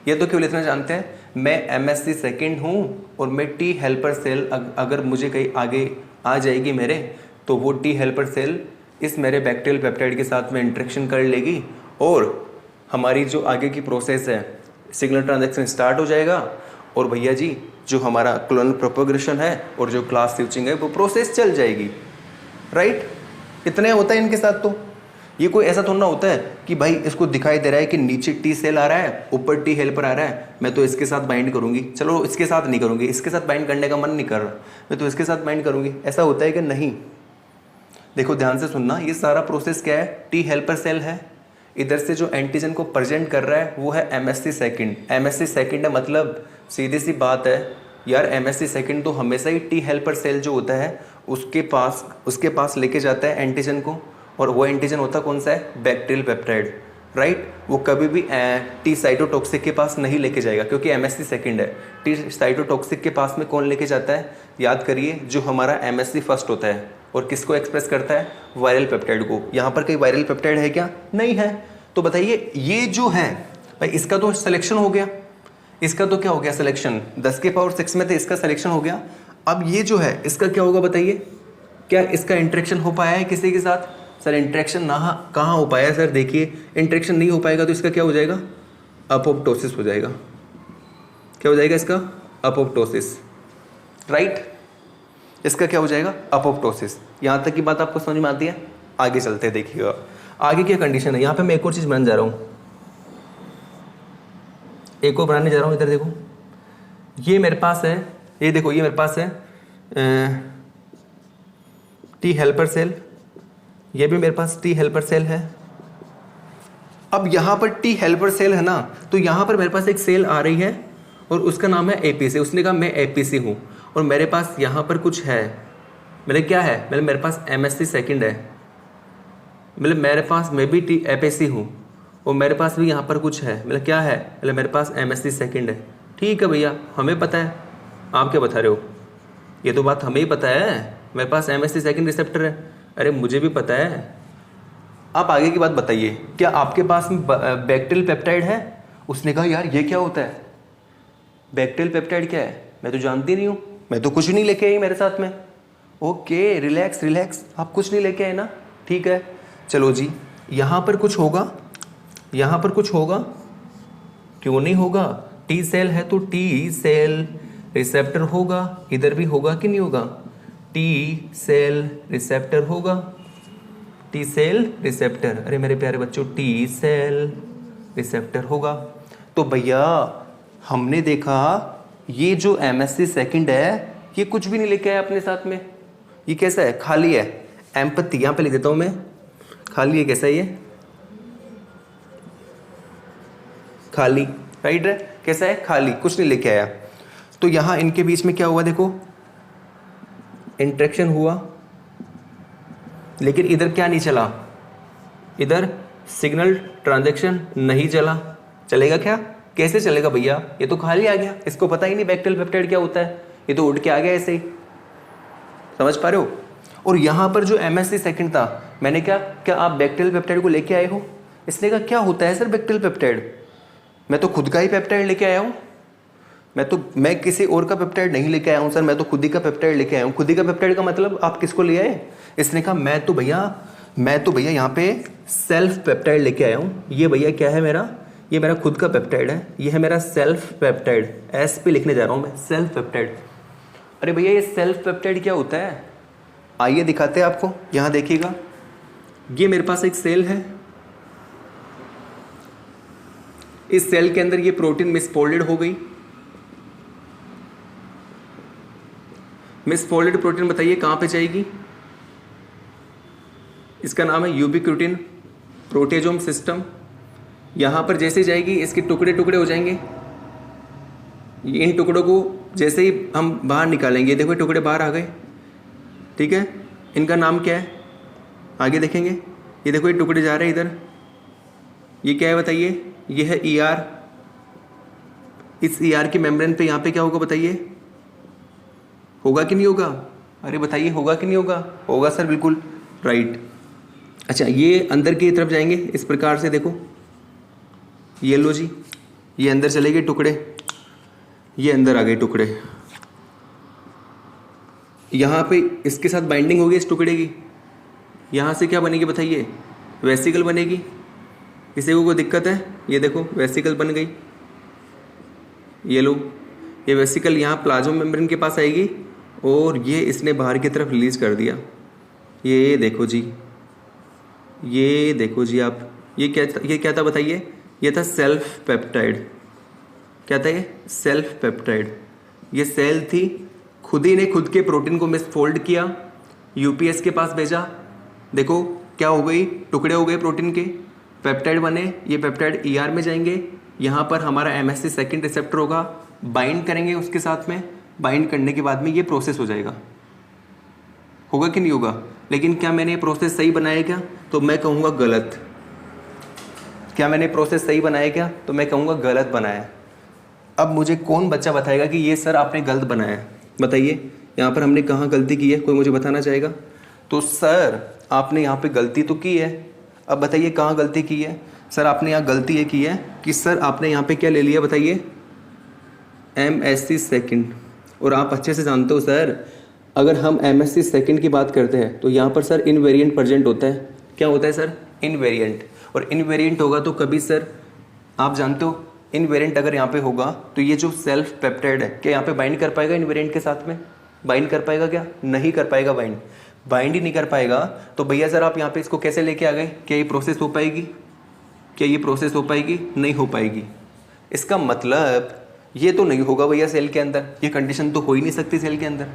ये तो केवल इतना जानते हैं, मैं एमएससी सेकंड हूँ और मैं टी हेल्पर सेल, अगर मुझे कहीं आगे आ जाएगी मेरे, तो वो टी हेल्पर सेल इस मेरे बैक्टीरियल पेप्टाइड के साथ में इंटरेक्शन कर लेगी और हमारी जो आगे की प्रोसेस है, सिग्नल ट्रांजैक्शन स्टार्ट हो जाएगा, और भैया जी जो हमारा क्लोनल प्रोपगेशन है और जो क्लास स्विचिंग है वो प्रोसेस चल जाएगी। राइट? इतने होता है इनके साथ। तो ये कोई ऐसा थोड़ा ना होता है कि भाई इसको दिखाई दे रहा है कि नीचे टी सेल आ रहा है, ऊपर टी हेल्पर आ रहा है, मैं तो इसके साथ बाइंड करूंगी, चलो इसके साथ नहीं करूंगी, इसके साथ बाइंड करने का मन नहीं कर रहा, मैं तो इसके साथ बाइंड करूंगी। ऐसा होता है कि नहीं? देखो ध्यान से सुनना, ये सारा प्रोसेस क्या है? टी हेल्पर सेल है, इधर से जो एंटीजन को प्रेजेंट कर रहा है वो है एमएससी सेकंड। एमएससी सेकंड है, मतलब सीधी सी बात है यार, एमएससी सेकंड तो हमेशा ही टी हेल्पर सेल जो होता है उसके पास लेके जाता है एंटीजन को, और वो एंटीजन होता कौन सा है? Bacterial peptide. राइट? वो कभी भी टी साइटोटॉक्सिक के पास नहीं लेके जाएगा, क्योंकि एमएससी सेकंड है। टी साइटोटॉक्सिक के पास में कौन लेके जाता है? याद करिए, जो हमारा एमएससी फर्स्ट होता है, और किसको एक्सप्रेस करता है? वायरल पेप्टाइड को। यहाँ पर कोई वायरल पेप्टाइड है क्या? नहीं है। तो बताइए, ये जो है भाई, इसका तो सिलेक्शन हो गया, इसका तो क्या हो गया? सिलेक्शन। 10 के पावर 6 में थे, इसका सिलेक्शन हो गया। अब ये जो है इसका क्या होगा बताइए? क्या इसका इंटरेक्शन हो पाया है किसी के साथ? सर इंटरेक्शन ना कहाँ हो पाया सर? देखिए, इंटरेक्शन नहीं हो पाएगा तो इसका क्या हो जाएगा? अपोप्टोसिस हो जाएगा। क्या हो जाएगा इसका? अपोप्टोसिस। राइट? इसका क्या हो जाएगा? अपोप्टोसिस। यहाँ तक की बात आपको समझ में आती है? आगे चलते हैं, देखिएगा आगे क्या कंडीशन है। यहाँ पे मैं एक और चीज़ बनाने जा रहा हूँ, एक और बनाने जा रहा हूँ। इधर देखो, ये मेरे पास है, ये देखो, ये मेरे पास है टी हेल्पर सेल, ये भी मेरे पास टी हेल्पर सेल है। अब यहाँ पर टी हेल्पर सेल है ना, तो यहाँ पर मेरे पास एक सेल आ रही है और उसका नाम है एपीसी। उसने कहा मैं एपीसी हूँ, और मेरे पास यहाँ पर कुछ है, मतलब क्या है? मतलब मेरे पास एमएससी सेकंड है, मतलब मेरे पास मैं भी टी एपीसी हूँ, और मेरे पास भी यहाँ पर कुछ है, मतलब क्या है? मतलब मेरे पास एमएससी सेकंड है। ठीक है भैया, हमें पता है, आप क्या बता रहे हो? ये तो बात हमें ही पता है, मेरे पास एमएससी सेकंड रिसेप्टर है। अरे मुझे भी पता है। आप आगे की बात बताइए, क्या आपके पास बैक्टीरियल पेप्टाइड है? उसने कहा यार ये क्या होता है? बैक्टीरियल पेप्टाइड क्या है? मैं तो जानती नहीं हूँ, मैं तो कुछ नहीं लेके आई मेरे साथ में। ओके, रिलैक्स रिलैक्स, आप कुछ नहीं लेके आए ना? ठीक है, चलो जी, यहाँ पर कुछ होगा, यहाँ पर कुछ होगा, क्यों नहीं होगा? टी सेल है तो टी सेल रिसेप्टर होगा, इधर भी होगा कि नहीं होगा? टी सेल रिसेप्टर होगा, टी सेल रिसेप्टर। अरे मेरे प्यारे बच्चों, टी सेल रिसेप्टर होगा। तो भैया हमने देखा ये जो एमएससी सेकंड है ये कुछ भी नहीं लेके आया अपने साथ में। ये कैसा है? खाली है। एम्पैथी यहाँ पे लिख देता हूँ मैं, खाली है। कैसा है ये? खाली। राइट है? कैसा है? खाली, कुछ नहीं लेके आया। तो यहाँ इनके बीच में क्या हुआ? देखो, इंटरेक्शन हुआ, लेकिन इधर क्या नहीं चला? इधर सिग्नल ट्रांजैक्शन नहीं चला। चलेगा क्या? कैसे चलेगा भैया? ये तो खाली आ गया, इसको पता ही नहीं बैक्टीरियल पेप्टाइड क्या होता है, ये तो उड़ के आ गया ऐसे ही। समझ पा रहे हो? और यहाँ पर जो एमएससी सेकंड था, मैंने क्या आप बैक्टीरियल पेप्टाइड को लेके आए हो? इसने कहा क्या होता है सर बैक्टीरियल पेप्टाइड? मैं तो खुद का ही पेप्टाइड लेके आया हूँ, मैं किसी और का पेप्टाइड नहीं लेके आया हूँ सर, मैं तो खुद ही का पेप्टाइड लेके आया हूँ। खुद ही का पेप्टाइड का मतलब आप किसको ले आए? इसने कहा मैं तो भैया यहाँ पे सेल्फ पेप्टाइड लेके आया हूँ। ये भैया क्या है मेरा? ये मेरा खुद का पेप्टाइड है, ये है मेरा सेल्फ पेप्टाइड। एस पे लिखने जा रहा हूँ मैं, सेल्फ पेप्टाइड। अरे भैया ये सेल्फ पेप्टाइड क्या होता है? आइए दिखाते हैं आपको। यहाँ देखिएगा, ये मेरे पास एक सेल है, इस सेल के अंदर ये प्रोटीन मिसफोल्डेड हो गई, मिसफोल्डेड प्रोटीन बताइए कहाँ पे जाएगी? इसका नाम है यूबिक्विटिन प्रोटेजोम सिस्टम। यहाँ पर जैसे जाएगी इसके टुकड़े टुकड़े हो जाएंगे। इन टुकड़ों को जैसे ही हम बाहर निकालेंगे, देखो टुकड़े बाहर आ गए, ठीक है। इनका नाम क्या है? आगे देखेंगे, ये देखो ये टुकड़े जा रहे हैं इधर, ये क्या है बताइए? ये है ER। इस ER की मेम्ब्रेन पे यहाँ पे क्या होगा बताइए? होगा कि नहीं होगा? अरे बताइए होगा कि नहीं होगा? होगा सर, बिल्कुल राइट। अच्छा, ये अंदर की तरफ जाएंगे इस प्रकार से, देखो ये लो जी, ये अंदर चले गए टुकड़े, ये अंदर आ गए टुकड़े। यहाँ पे इसके साथ बाइंडिंग होगी इस टुकड़े की, यहाँ से क्या बनेगी बताइए? वेसिकल बनेगी। किसी को कोई दिक्कत है? ये देखो वेसिकल बन गई, ये लो, ये वेसिकल यहाँ प्लाज्मा मेम्ब्रेन के पास आएगी और ये इसने बाहर की तरफ रिलीज कर दिया। ये देखो जी, ये देखो जी आप, ये क्या था बताइए? ये था सेल्फ पेप्टाइड। क्या था ये? Self peptide. ये सेल थी, खुद ही ने खुद के प्रोटीन को मिसफोल्ड किया, यूपीएस के पास भेजा, देखो क्या हो गई? टुकड़े हो गए प्रोटीन के, पेप्टाइड बने। ये पेप्टाइड ER में जाएंगे, यहाँ पर हमारा MSC सेकंड रिसेप्टर होगा, बाइंड करेंगे उसके साथ में, बाइंड करने के बाद में ये प्रोसेस हो जाएगा। होगा कि नहीं होगा? लेकिन क्या मैंने ये प्रोसेस सही बनाया क्या? तो मैं कहूँगा गलत। क्या मैंने प्रोसेस सही बनाया क्या? तो मैं कहूँगा गलत बनाया। अब मुझे कौन बच्चा बताएगा कि ये सर आपने गलत बनाया? बताइए यहाँ पर हमने कहाँ गलती की है, कोई मुझे बताना चाहेगा? तो सर आपने यहाँ पे गलती तो की है, अब बताइए कहाँ गलती की है? सर आपने यहाँ गलती ये की है कि सर आपने यहाँ पे क्या ले लिया बताइए? MSC second. और आप अच्छे से जानते हो सर, अगर हम MSC सेकंड की बात करते हैं तो यहाँ पर सर इनवेरिएंट प्रेजेंट होता है। क्या होता है सर? इनवेरिएंट। और इनवेरिएंट होगा तो कभी सर आप जानते हो, इनवेरिएंट अगर यहाँ पे होगा तो ये जो सेल्फ पेप्टाइड है, क्या यहाँ पे बाइंड कर पाएगा इनवेरिएंट के साथ में? बाइंड कर पाएगा क्या? नहीं कर पाएगा। बाइंड ही नहीं कर पाएगा तो भैया सर आप यहाँ पे इसको कैसे लेके आ गए? क्या ये प्रोसेस हो पाएगी? क्या ये प्रोसेस हो पाएगी? नहीं हो पाएगी। इसका मतलब ये तो नहीं होगा भैया सेल के अंदर, ये कंडीशन तो हो ही नहीं सकती सेल के अंदर,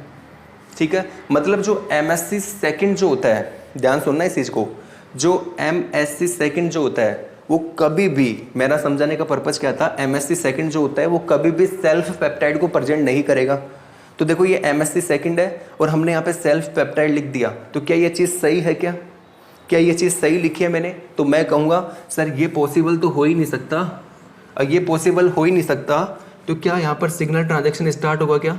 ठीक है। मतलब जो MSC सेकंड जो होता है, ध्यान सुनना इस चीज़ को, जो MSC सेकंड जो होता है वो कभी भी, मेरा समझाने का पर्पज क्या था, MSC सेकंड जो होता है वो कभी भी सेल्फ पेप्टाइड को प्रेजेंट नहीं करेगा। तो देखो ये MSC सेकंड है और हमने यहाँ पे सेल्फ पेप्टाइड लिख दिया, तो क्या ये चीज़ सही है? क्या ये चीज़ सही लिखी है मैंने? तो मैं कहूँगा सर ये पॉसिबल तो हो ही नहीं सकता। और ये पॉसिबल हो ही नहीं सकता तो क्या यहाँ पर सिग्नल ट्रांजैक्शन स्टार्ट होगा क्या?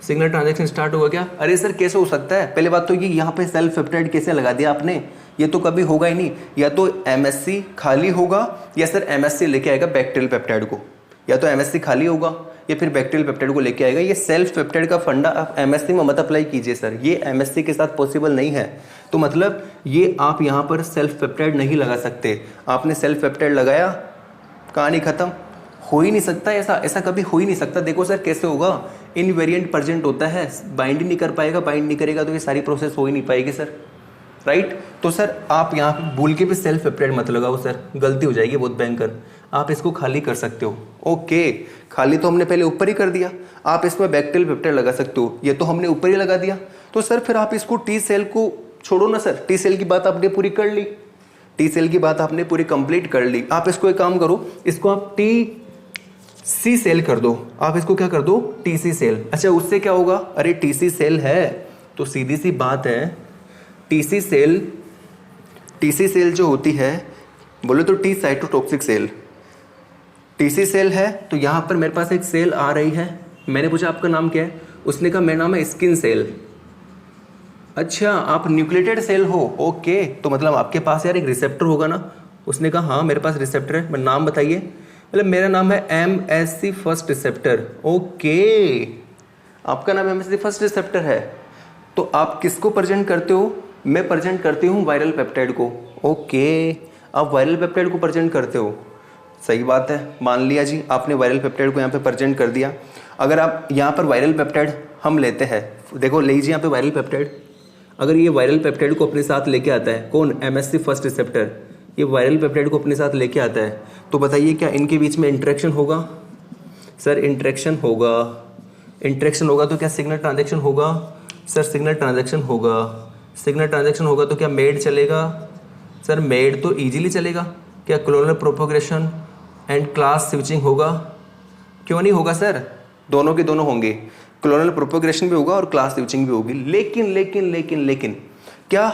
सिग्नल ट्रांजैक्शन स्टार्ट होगा क्या? अरे सर कैसे हो सकता है? पहले बात तो ये यहाँ पे सेल्फ पेप्टाइड कैसे लगा दिया आपने? ये तो कभी होगा ही नहीं। या तो MSC खाली होगा या सर MSC लेके आएगा बैक्टीरियल पेप्टाइड को, या तो MSC खाली होगा या फिर बैक्टीरियल पेप्टाइड को लेके आएगा। ये सेल्फ पेप्टाइड का फंडा आप MSC में मत अप्लाई कीजिए सर, ये MSC के साथ पॉसिबल नहीं है। तो मतलब ये आप यहाँ पर सेल्फ पेप्टाइड नहीं लगा सकते। आपने सेल्फ पेप्टाइड लगाया, कहानी खत्म। हो ही नहीं सकता ऐसा कभी हो ही नहीं सकता। देखो सर कैसे होगा? इनवेरिएंट प्रेजेंट होता है, बाइंड ही नहीं कर पाएगा, बाइंड नहीं करेगा तो ये सारी प्रोसेस हो ही नहीं पाएगी सर, राइट। तो सर आप यहाँ पे भूल के भी सेल्फ पेप्टाइड मत लगाओ सर, गलती हो जाएगी बहुत भयंकर। आप इसको खाली कर सकते हो। ओके, खाली तो हमने पहले ऊपर ही कर दिया, आप इसमें बैक्टीरियल पेप्टाइड लगा सकते हो, ये तो हमने ऊपर ही लगा दिया। तो सर फिर आप इसको टी सेल को छोड़ो ना सर, टी सेल की बात आपने पूरी कर ली, टी सेल की बात आपने पूरी कंप्लीट कर ली। आप इसको एक काम करो, इसको आप TC सेल कर दो। आप इसको क्या कर दो? TC cell. अच्छा उससे क्या होगा? अरे TC सेल है तो सीधी सी बात है, TC सेल जो होती है बोले तो T cytotoxic cell, TC cell है। तो यहाँ पर मेरे पास एक सेल आ रही है, मैंने पूछा आपका नाम क्या है? उसने कहा मेरा नाम है स्किन सेल। अच्छा आप न्यूक्लिएटेड सेल हो, ओके, तो मतलब आपके पास यार एक रिसेप्टर होगा ना? उसने कहा हाँ मेरे पास रिसेप्टर है। मैं नाम बताइए? मतलब मेरा नाम है MSC फर्स्ट रिसेप्टर। ओके, आपका नाम MSC फर्स्ट रिसेप्टर है, तो आप किसको प्रेजेंट करते हो? मैं प्रेजेंट करती हूँ वायरल पेप्टाइड को। ओके, आप वायरल पेप्टाइड को प्रेजेंट करते हो, सही बात है, मान लिया जी, आपने वायरल पेप्टाइड को यहाँ पे प्रेजेंट कर दिया। अगर आप यहाँ पर वायरल पेप्टाइड हम लेते हैं, देखो ले लीजिए यहाँ पे वायरल पेप्टाइड, अगर ये वायरल पेप्टाइड को अपने साथ लेके आता है, कौन? MSC फर्स्ट रिसेप्टर, ये वायरल पेप्टाइड को अपने साथ लेके आता है, तो बताइए क्या इनके बीच में इंटरेक्शन होगा? सर इंटरेक्शन होगा। इंटरेक्शन होगा तो क्या सिग्नल ट्रांजैक्शन होगा सर? सिग्नल ट्रांजैक्शन होगा। सिग्नल ट्रांजैक्शन होगा तो क्या मेड चलेगा सर? मेड तो इजीली चलेगा। क्या clonal propagation and class switching होगा? क्यों नहीं होगा सर? दोनों के दोनों होंगे, क्लोनल प्रोपोगेशन भी होगा और क्लास स्विचिंग भी होगी। लेकिन लेकिन लेकिन लेकिन क्या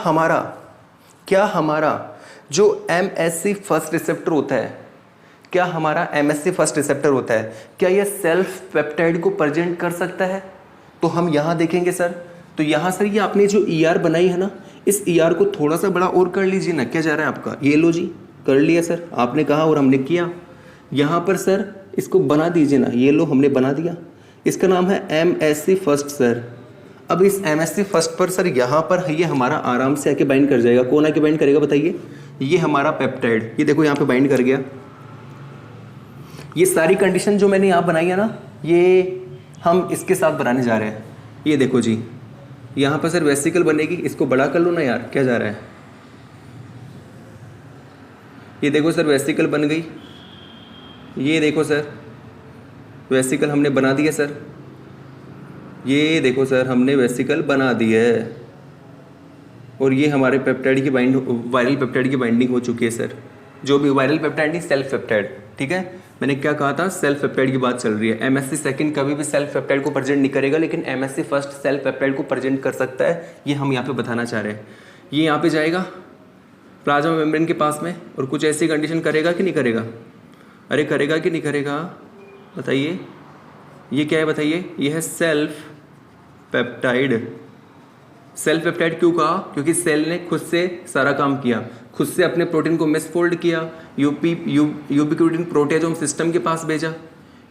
हमारा जो MSC फर्स्ट रिसेप्टर होता है, क्या हमारा MSC फर्स्ट रिसेप्टर होता है, क्या यह सेल्फ पेप्टाइड को प्रेजेंट कर सकता है? तो हम यहाँ देखेंगे सर। तो यहाँ सर ये आपने जो ER बनाई है ना, इस ER को थोड़ा सा बड़ा और कर लीजिए ना। क्या जा रहा है आपका? ये लो जी, कर लिया सर, आपने कहा और हमने किया। यहाँ पर सर इसको बना दीजिए ना, ये लो हमने बना दिया। इसका नाम है MSC फर्स्ट सर। अब इस MSC फर्स्ट पर सर यहाँ पर ये हमारा आराम से आके बाइंड कर जाएगा। कौन आके बाइंड करेगा बताइए? ये हमारा पेप्टाइड, ये देखो यहाँ पे बाइंड कर गया। ये सारी कंडीशन जो मैंने यहाँ बनाई है ना, ये हम इसके साथ बनाने जा रहे हैं। ये देखो जी, यहाँ पर सर वेसिकल बनेगी। इसको बड़ा कर लो ना यार, क्या जा रहा है? ये देखो सर वेसिकल बन गई। ये देखो सर वेसिकल हमने बना दिया सर। ये देखो सर हमने वेसिकल बना दी है और ये हमारे पेप्टाइड की वायरल पेप्टाइड की बाइंडिंग हो चुकी है सर। जो भी वायरल पेप्टाइड नहीं, सेल्फ पेप्टाइड। ठीक है, मैंने क्या कहा था? सेल्फ पेप्टाइड की बात चल रही है। MSC सेकंड कभी भी सेल्फ पेप्टाइड को प्रेजेंट नहीं करेगा, लेकिन MSC फर्स्ट सेल्फ पेप्टाइड को प्रेजेंट कर सकता है। ये हम यहाँ पे बताना चाह रहे हैं। ये यहाँ पे जाएगा प्लाज्मा मेम्ब्रेन के पास में और कुछ ऐसी कंडीशन करेगा कि नहीं करेगा? अरे करेगा कि नहीं करेगा बताइए? ये क्या है बताइए? ये है सेल्फ पेप्टाइड। सेल्फ पेप्टाइड क्यों कहा? क्योंकि सेल ने खुद से सारा काम किया, खुद से अपने प्रोटीन को मिसफोल्ड किया, यूबिक्यूटिन प्रोटेजोम सिस्टम के पास भेजा।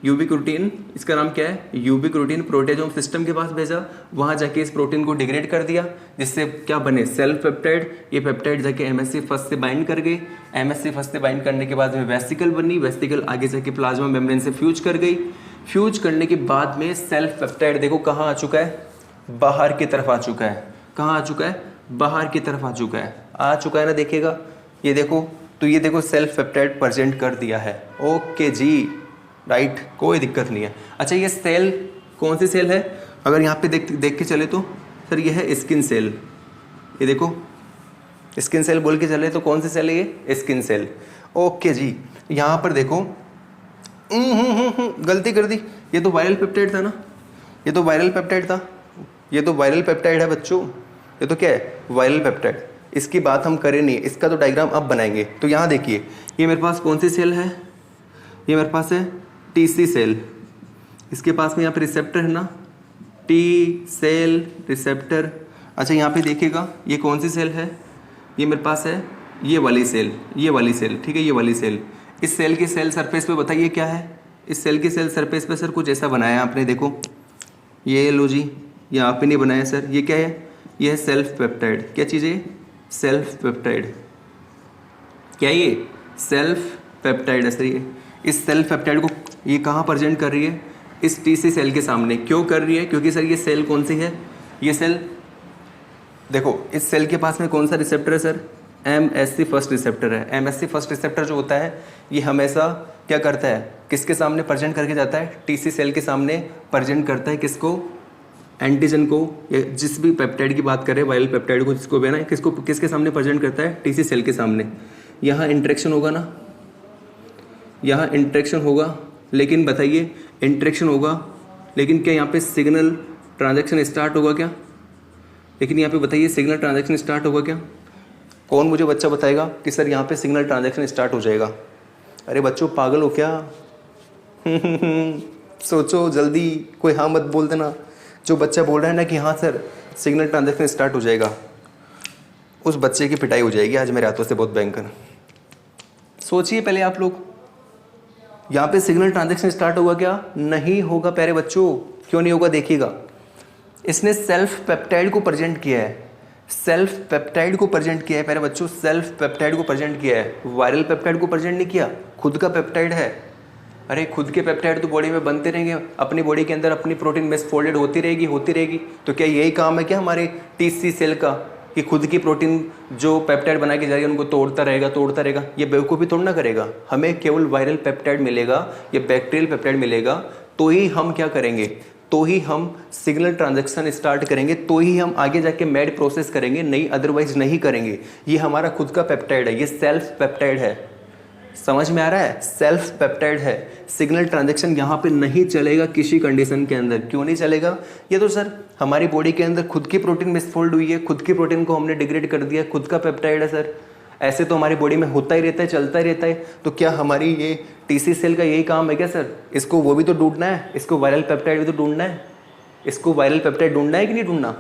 यूबिक्यूटिन, इसका नाम क्या है? यूबिक्यूटिन प्रोटेजोम सिस्टम के पास भेजा। वहां जाके इस प्रोटीन को डिग्रेड कर दिया, जिससे क्या बने? Self peptide. ये पेप्टाइड जाके MSC फर्स्ट से बाइंड कर गई। MSC फर्स्ट से बाइंड करने के बाद में वेसिकल बनी। वेसिकल आगे जाके प्लाज्मा मेम्ब्रेन से फ्यूज कर गई। फ्यूज करने के बाद में सेल्फ पेप्टाइड देखो कहाँ आ चुका है? बाहर की तरफ आ चुका है। कहाँ आ चुका है? बाहर की तरफ आ चुका है। आ चुका है ना, देखिएगा। ये देखो, तो ये देखो सेल्फ पेप्टाइड प्रेजेंट कर दिया है। ओके जी, राइट, कोई दिक्कत नहीं है। अच्छा, ये सेल कौन सी सेल है? अगर यहाँ पे देख के चले तो सर ये है स्किन सेल। ये देखो स्किन सेल बोल के चले तो कौन सी सेल है? ये स्किन सेल। ओके जी, यहाँ पर देखो गलती कर दी। ये तो वायरल पेप्टाइड था ना, ये तो वायरल पेप्टाइड था। ये तो वायरल पेप्टाइड है बच्चों। ये तो क्या है? Viral peptide. इसकी बात हम करें नहीं, इसका तो डायग्राम अब बनाएंगे। तो यहाँ देखिए, ये मेरे पास कौन सी सेल है? ये मेरे पास है TC सेल। इसके पास में यहाँ पे रिसेप्टर है ना, T सेल रिसेप्टर। अच्छा, यहाँ पे देखिएगा ये कौन सी सेल है? ये मेरे पास है ये वाली सेल, ये वाली सेल। ठीक है, ये वाली सेल। इस सेल की सेल सरफेस पे बताइए क्या है? इस सेल की सेल सरफेस पे सर कुछ ऐसा बनाया आपने, देखो ये लो जी, ये आपने नहीं बनाया सर। ये क्या है? ये है सेल्फ पेप्टाइड। क्या चीज़ है? Self peptide. क्या ये? सेल्फ पेप्टाइड है सर। ये इस सेल्फ पेप्टाइड को ये कहाँ प्रेजेंट कर रही है? इस TC सेल के सामने। क्यों कर रही है? क्योंकि सर ये सेल कौन सी है? ये सेल देखो, इस सेल के पास में कौन सा रिसेप्टर है सर? MSC फर्स्ट रिसेप्टर है। MSC फर्स्ट रिसेप्टर जो होता है, ये हमेशा क्या करता है? किसके सामने प्रेजेंट करके जाता है? TC सेल के सामने प्रेजेंट करता है। किसको? एंटीजन को, या जिस भी पेप्टाइड की बात करें, वायरल पेप्टाइड को, जिसको भी है ना, किसको किसके सामने प्रेजेंट करता है? TC सेल के सामने। यहाँ इंटरेक्शन होगा ना, यहाँ इंटरेक्शन होगा। लेकिन बताइए, इंटरेक्शन होगा, लेकिन क्या यहाँ पे सिग्नल ट्रांजैक्शन स्टार्ट होगा क्या? लेकिन यहाँ पे बताइए, सिग्नल ट्रांजैक्शन स्टार्ट होगा क्या? कौन मुझे बच्चा बताएगा कि सर यहाँ पे सिग्नल ट्रांजैक्शन स्टार्ट हो जाएगा? अरे बच्चों पागल हो क्या? सोचो जल्दी, कोई हाँ मत बोल देना। जो बच्चा बोल रहा है ना कि हाँ सर सिग्नल ट्रांजैक्शन स्टार्ट हो जाएगा, उस बच्चे की पिटाई हो जाएगी आज मेरे हाथों से बहुत भयंकर। सोचिए पहले आप लोग, यहाँ पे सिग्नल ट्रांजैक्शन स्टार्ट होगा क्या? नहीं होगा प्यारे बच्चों। क्यों नहीं होगा? देखिएगा, इसने सेल्फ पेप्टाइड को प्रेजेंट किया है। सेल्फ पेप्टाइड को प्रेजेंट किया है प्यारे बच्चों, सेल्फ पेप्टाइड को प्रेजेंट किया है। वायरल पेप्टाइड को प्रेजेंट नहीं किया, खुद का पेप्टाइड है। अरे खुद के पेप्टाइड तो बॉडी में बनते रहेंगे, अपनी बॉडी के अंदर अपनी प्रोटीन मिसफोल्डेड होती रहेगी। तो क्या यही काम है क्या हमारे TC सेल का, कि खुद की प्रोटीन जो पेप्टाइड बना के जा रही है उनको तोड़ता रहेगा? ये बेवकूफ़ी तोड़ना करेगा। हमें केवल वायरल पेप्टाइड मिलेगा या बैक्टीरियल पेप्टाइड मिलेगा, तो ही हम क्या करेंगे? तो ही हम सिग्नल ट्रांजैक्शन स्टार्ट करेंगे, तो ही हम आगे जाके मैड प्रोसेस करेंगे, नहीं अदरवाइज नहीं करेंगे। ये हमारा खुद का पेप्टाइड है, ये सेल्फ पेप्टाइड है, समझ में आ रहा है, सेल्फ पेप्टाइड है। सिग्नल ट्रांजैक्शन यहाँ पे नहीं चलेगा किसी कंडीशन के अंदर। क्यों नहीं चलेगा? ये तो सर हमारी बॉडी के अंदर खुद की प्रोटीन मिसफोल्ड हुई है, खुद की प्रोटीन को हमने डिग्रेड कर दिया, खुद का पेप्टाइड है सर। ऐसे तो हमारी बॉडी में होता ही रहता है, चलता ही रहता है। तो क्या हमारी ये टीसी सेल का यही काम है क्या सर? इसको वो भी तो ढूंढना है, इसको वायरल पेप्टाइड भी तो ढूंढना है, इसको वायरल पेप्टाइड ढूंढना है कि नहीं ढूंढना?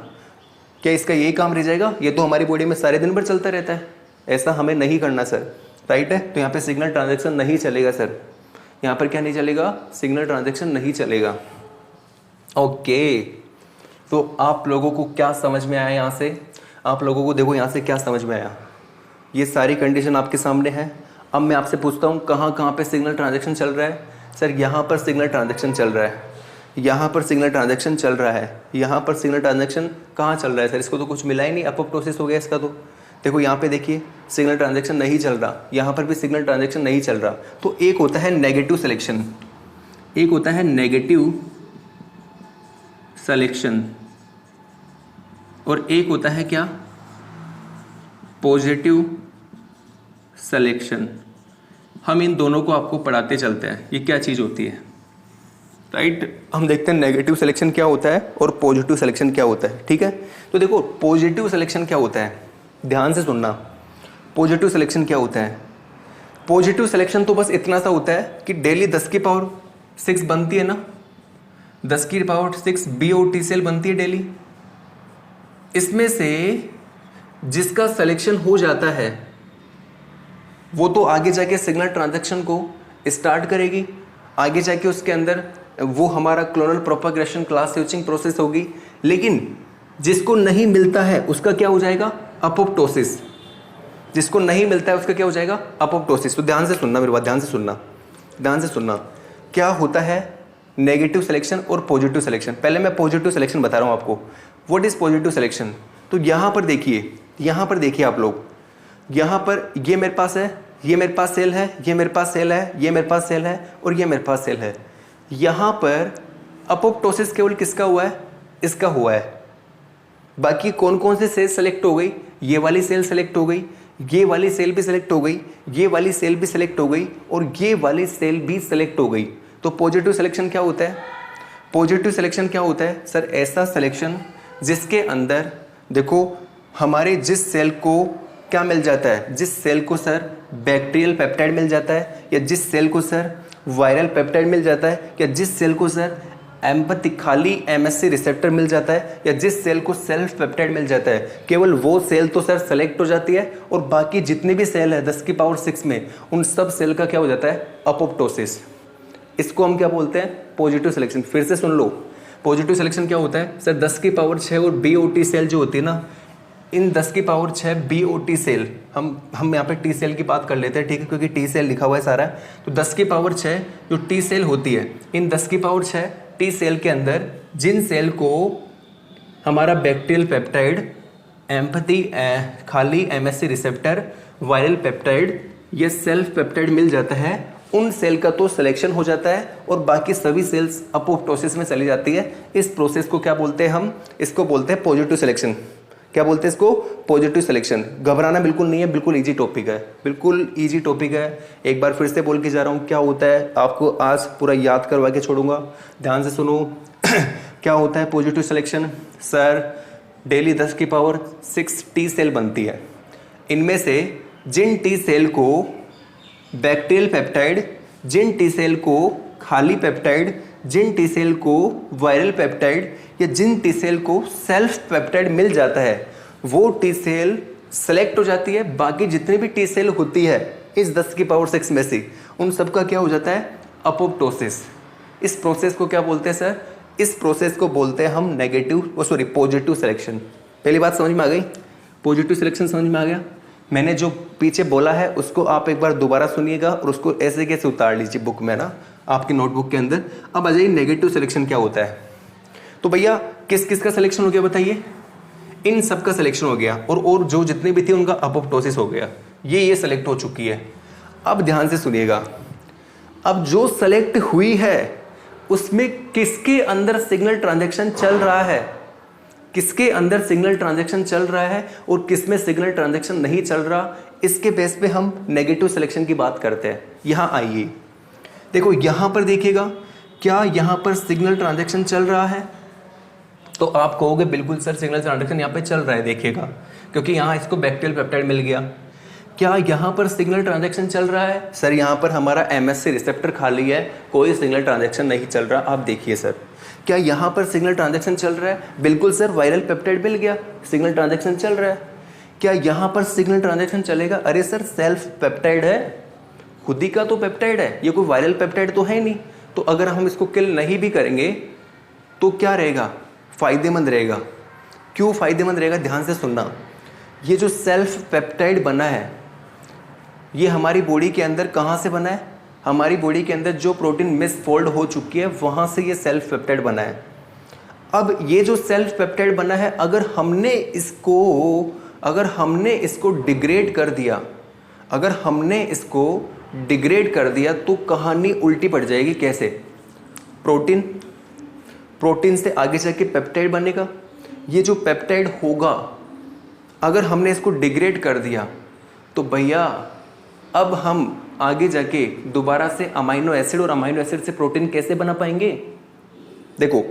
क्या इसका यही काम रह जाएगा? ये तो हमारी बॉडी में सारे दिन भर चलता रहता है। ऐसा हमें नहीं करना सर, राइट है। तो यहाँ पे सिग्नल ट्रांजैक्शन नहीं चलेगा सर, यहाँ पर क्या नहीं चलेगा? सिग्नल ट्रांजैक्शन नहीं चलेगा। ओके, तो आप लोगों को क्या समझ में आया यहाँ से? आप लोगों को देखो यहाँ से क्या समझ में आया, ये सारी कंडीशन आपके सामने है। अब मैं आपसे पूछता हूँ कहाँ कहाँ पे सिग्नल ट्रांजैक्शन चल रहा है? सर यहाँ पर सिग्नल ट्रांजैक्शन चल रहा है, यहाँ पर सिग्नल ट्रांजैक्शन चल रहा है, यहाँ पर सिग्नल ट्रांजैक्शन कहाँ चल रहा है सर? इसको तो कुछ मिला ही नहीं, अपोप्टोसिस हो गया इसका। तो देखो यहाँ पे देखिए सिग्नल ट्रांजैक्शन नहीं चल रहा, यहाँ पर भी सिग्नल ट्रांजैक्शन नहीं चल रहा। तो एक होता है नेगेटिव सिलेक्शन, एक होता है नेगेटिव सिलेक्शन, और एक होता है क्या? Positive selection. हम इन दोनों को आपको पढ़ाते चलते हैं, ये क्या चीज़ होती है, राइट। हम देखते हैं नेगेटिव सिलेक्शन क्या होता है और पॉजिटिव सिलेक्शन क्या होता है, ठीक है। तो देखो पॉजिटिव सिलेक्शन क्या होता है, ध्यान से सुनना। पॉजिटिव सिलेक्शन क्या होता है? पॉजिटिव सिलेक्शन तो बस इतना सा होता है कि डेली 10 की पावर 6 बनती है ना, 10 की पावर 6 BOT सेल बनती है डेली। इसमें से जिसका सिलेक्शन हो जाता है वो तो आगे जाके सिग्नल ट्रांजैक्शन को स्टार्ट करेगी, आगे जाके उसके अंदर वो हमारा clonal propagation class switching process होगी। लेकिन जिसको नहीं मिलता है उसका क्या हो जाएगा? अपोप्टोसिस। जिसको नहीं मिलता है उसका क्या हो जाएगा? अपोप्टोसिस। तो ध्यान से सुनना मेरी बात, ध्यान से सुनना, ध्यान से सुनना। क्या होता है नेगेटिव सिलेक्शन और पॉजिटिव सिलेक्शन? पहले मैं पॉजिटिव सिलेक्शन बता रहा हूँ आपको। What is positive selection? तो यहाँ पर देखिए, यहाँ पर देखिए आप लोग, यहाँ पर ये मेरे पास है, ये मेरे पास सेल है, ये मेरे पास सेल है, ये मेरे पास सेल है और ये मेरे पास सेल है। यहाँ पर अपोप्टोसिस केवल किसका हुआ है? इसका हुआ है। बाकी कौन कौन से सेल सेलेक्ट हो गई? ये वाली सेल सेलेक्ट हो गई, ये वाली सेल भी सेलेक्ट हो गई, ये वाली सेल भी सेलेक्ट हो गई और ये वाली सेल भी सेलेक्ट हो गई। तो पॉजिटिव सिलेक्शन क्या होता है? पॉजिटिव सिलेक्शन क्या होता है सर? ऐसा सिलेक्शन जिसके अंदर देखो हमारे जिस सेल को क्या मिल जाता है, जिस सेल को सर बैक्टीरियल पेप्टाइड मिल जाता है, या जिस सेल को सर वायरल पेप्टाइड मिल जाता है, या जिस सेल को सर एम्पैथी खाली MSC रिसेप्टर मिल जाता है, या जिस सेल को सेल्फ पेप्टाइड मिल जाता है, केवल वो सेल तो सर सेलेक्ट हो जाती है और बाकी जितने भी सेल है 10 की पावर 6 में उन सब सेल का क्या हो जाता है? अपोप्टोसिस। इसको हम क्या बोलते हैं? Positive selection. फिर से सुन लो, पॉजिटिव सिलेक्शन क्या होता है सर? 10 की पावर 6 और BOT सेल जो होती है ना, इन 10 की पावर 6 BOT सेल, हम यहाँ पे T सेल की बात कर लेते हैं, ठीक है, क्योंकि T सेल लिखा हुआ है सारा। तो 10 की पावर 6 जो T सेल होती है, इन 10 की पावर 6 T सेल के अंदर जिन सेल को हमारा बैक्टीरियल पेप्टाइड, एम्पैथी खाली MSC रिसेप्टर, वायरल पेप्टाइड, ये सेल्फ पेप्टाइड मिल जाता है, उन सेल का तो सिलेक्शन हो जाता है और बाकी सभी सेल्स अपोप्टोसिस में चली जाती है। इस प्रोसेस को क्या बोलते हैं हम? इसको बोलते हैं पॉजिटिव सिलेक्शन। क्या बोलते हैं इसको? Positive selection. घबराना बिल्कुल नहीं है, बिल्कुल इजी टॉपिक है, बिल्कुल इजी टॉपिक है। एक बार फिर से बोल के जा रहा हूँ, क्या होता है आपको आज पूरा याद करवा के छोड़ूंगा, ध्यान से सुनो। क्या होता है पॉजिटिव सिलेक्शन? सर डेली 10 की पावर 6 T सेल बनती है, इनमें से जिन T सेल को बैक्टीरियल पेप्टाइड, जिन T सेल को खाली पेप्टाइड, जिन T सेल को वायरल पेप्टाइड या जिन T सेल को सेल्फ पेप्टाइड मिल जाता है, वो T सेल सेलेक्ट हो जाती है। बाकी जितनी भी T सेल होती है इस 10 की पावर 6 में से, उन सब का क्या हो जाता है? अपोप्टोसिस। इस प्रोसेस को क्या बोलते हैं सर? इस प्रोसेस को बोलते हैं हम पॉजिटिव सिलेक्शन। पहली बात समझ में आ गई? पॉजिटिव सिलेक्शन समझ में आ गया? मैंने जो पीछे बोला है उसको आप एक बार दोबारा सुनिएगा और उसको ऐसे कैसे उतार लीजिए बुक में ना, आपकी नोटबुक के अंदर। अब आ जाइए नेगेटिव सिलेक्शन क्या होता है। तो भैया किस किस का सिलेक्शन हो गया बताइए? इन सब का सिलेक्शन हो गया और जो जितने भी थे उनका अपोप्टोसिस हो गया, ये सेलेक्ट हो चुकी है। अब ध्यान से सुनिएगा, अब जो सेलेक्ट हुई है उसमें किसके अंदर सिग्नल ट्रांजैक्शन चल रहा है, किसके अंदर सिग्नल ट्रांजैक्शन चल रहा है और किसमें सिग्नल ट्रांजैक्शन नहीं चल रहा, इसके बेस पे हम नेगेटिव सिलेक्शन की बात करते हैं। यहां आइए, देखो यहां पर देखिएगा, क्या यहां पर सिग्नल ट्रांजैक्शन चल रहा है? तो आप कहोगे बिल्कुल सर सिग्नल ट्रांजैक्शन यहाँ पे चल रहा है, देखिएगा, क्योंकि यहाँ इसको बैक्टीरियल पेप्टाइड मिल गया। क्या यहाँ पर सिग्नल ट्रांजैक्शन चल रहा है? सर यहाँ पर हमारा MSC रिसेप्टर खाली है, कोई सिग्नल ट्रांजैक्शन नहीं चल रहा। आप देखिए सर, क्या यहाँ पर सिग्नल ट्रांजैक्शन चल रहा है? बिल्कुल सर, वायरल पेप्टाइड मिल गया, सिग्नल ट्रांजैक्शन चल रहा है। क्या यहाँ पर सिग्नल ट्रांजैक्शन चलेगा? अरे सर सेल्फ पेप्टाइड है, खुद ही का तो पेप्टाइड है, ये कोई वायरल पेप्टाइड तो है नहीं। तो अगर हम इसको किल नहीं भी करेंगे तो क्या रहेगा? फायदेमंद रहेगा। क्यों फायदेमंद रहेगा? ध्यान से सुनना। ये जो सेल्फ पेप्टाइड बना है, ये हमारी बॉडी के अंदर कहाँ से बना है? हमारी बॉडी के अंदर जो प्रोटीन मिसफोल्ड हो चुकी है वहाँ से ये सेल्फ पेप्टाइड बना है। अब ये जो सेल्फ पेप्टाइड बना है, अगर हमने इसको डिग्रेड कर दिया, अगर हमने इसको डिग्रेड कर दिया तो कहानी उल्टी पड़ जाएगी। कैसे? प्रोटीन से आगे जाके पेप्टाइड बनेगा। ये जो पेप्टाइड होगा, अगर हमने इसको डिग्रेड कर दिया तो भैया अब हम आगे जाके दोबारा से अमाइनो एसिड और अमाइनो एसिड से प्रोटीन कैसे बना पाएंगे? देखो,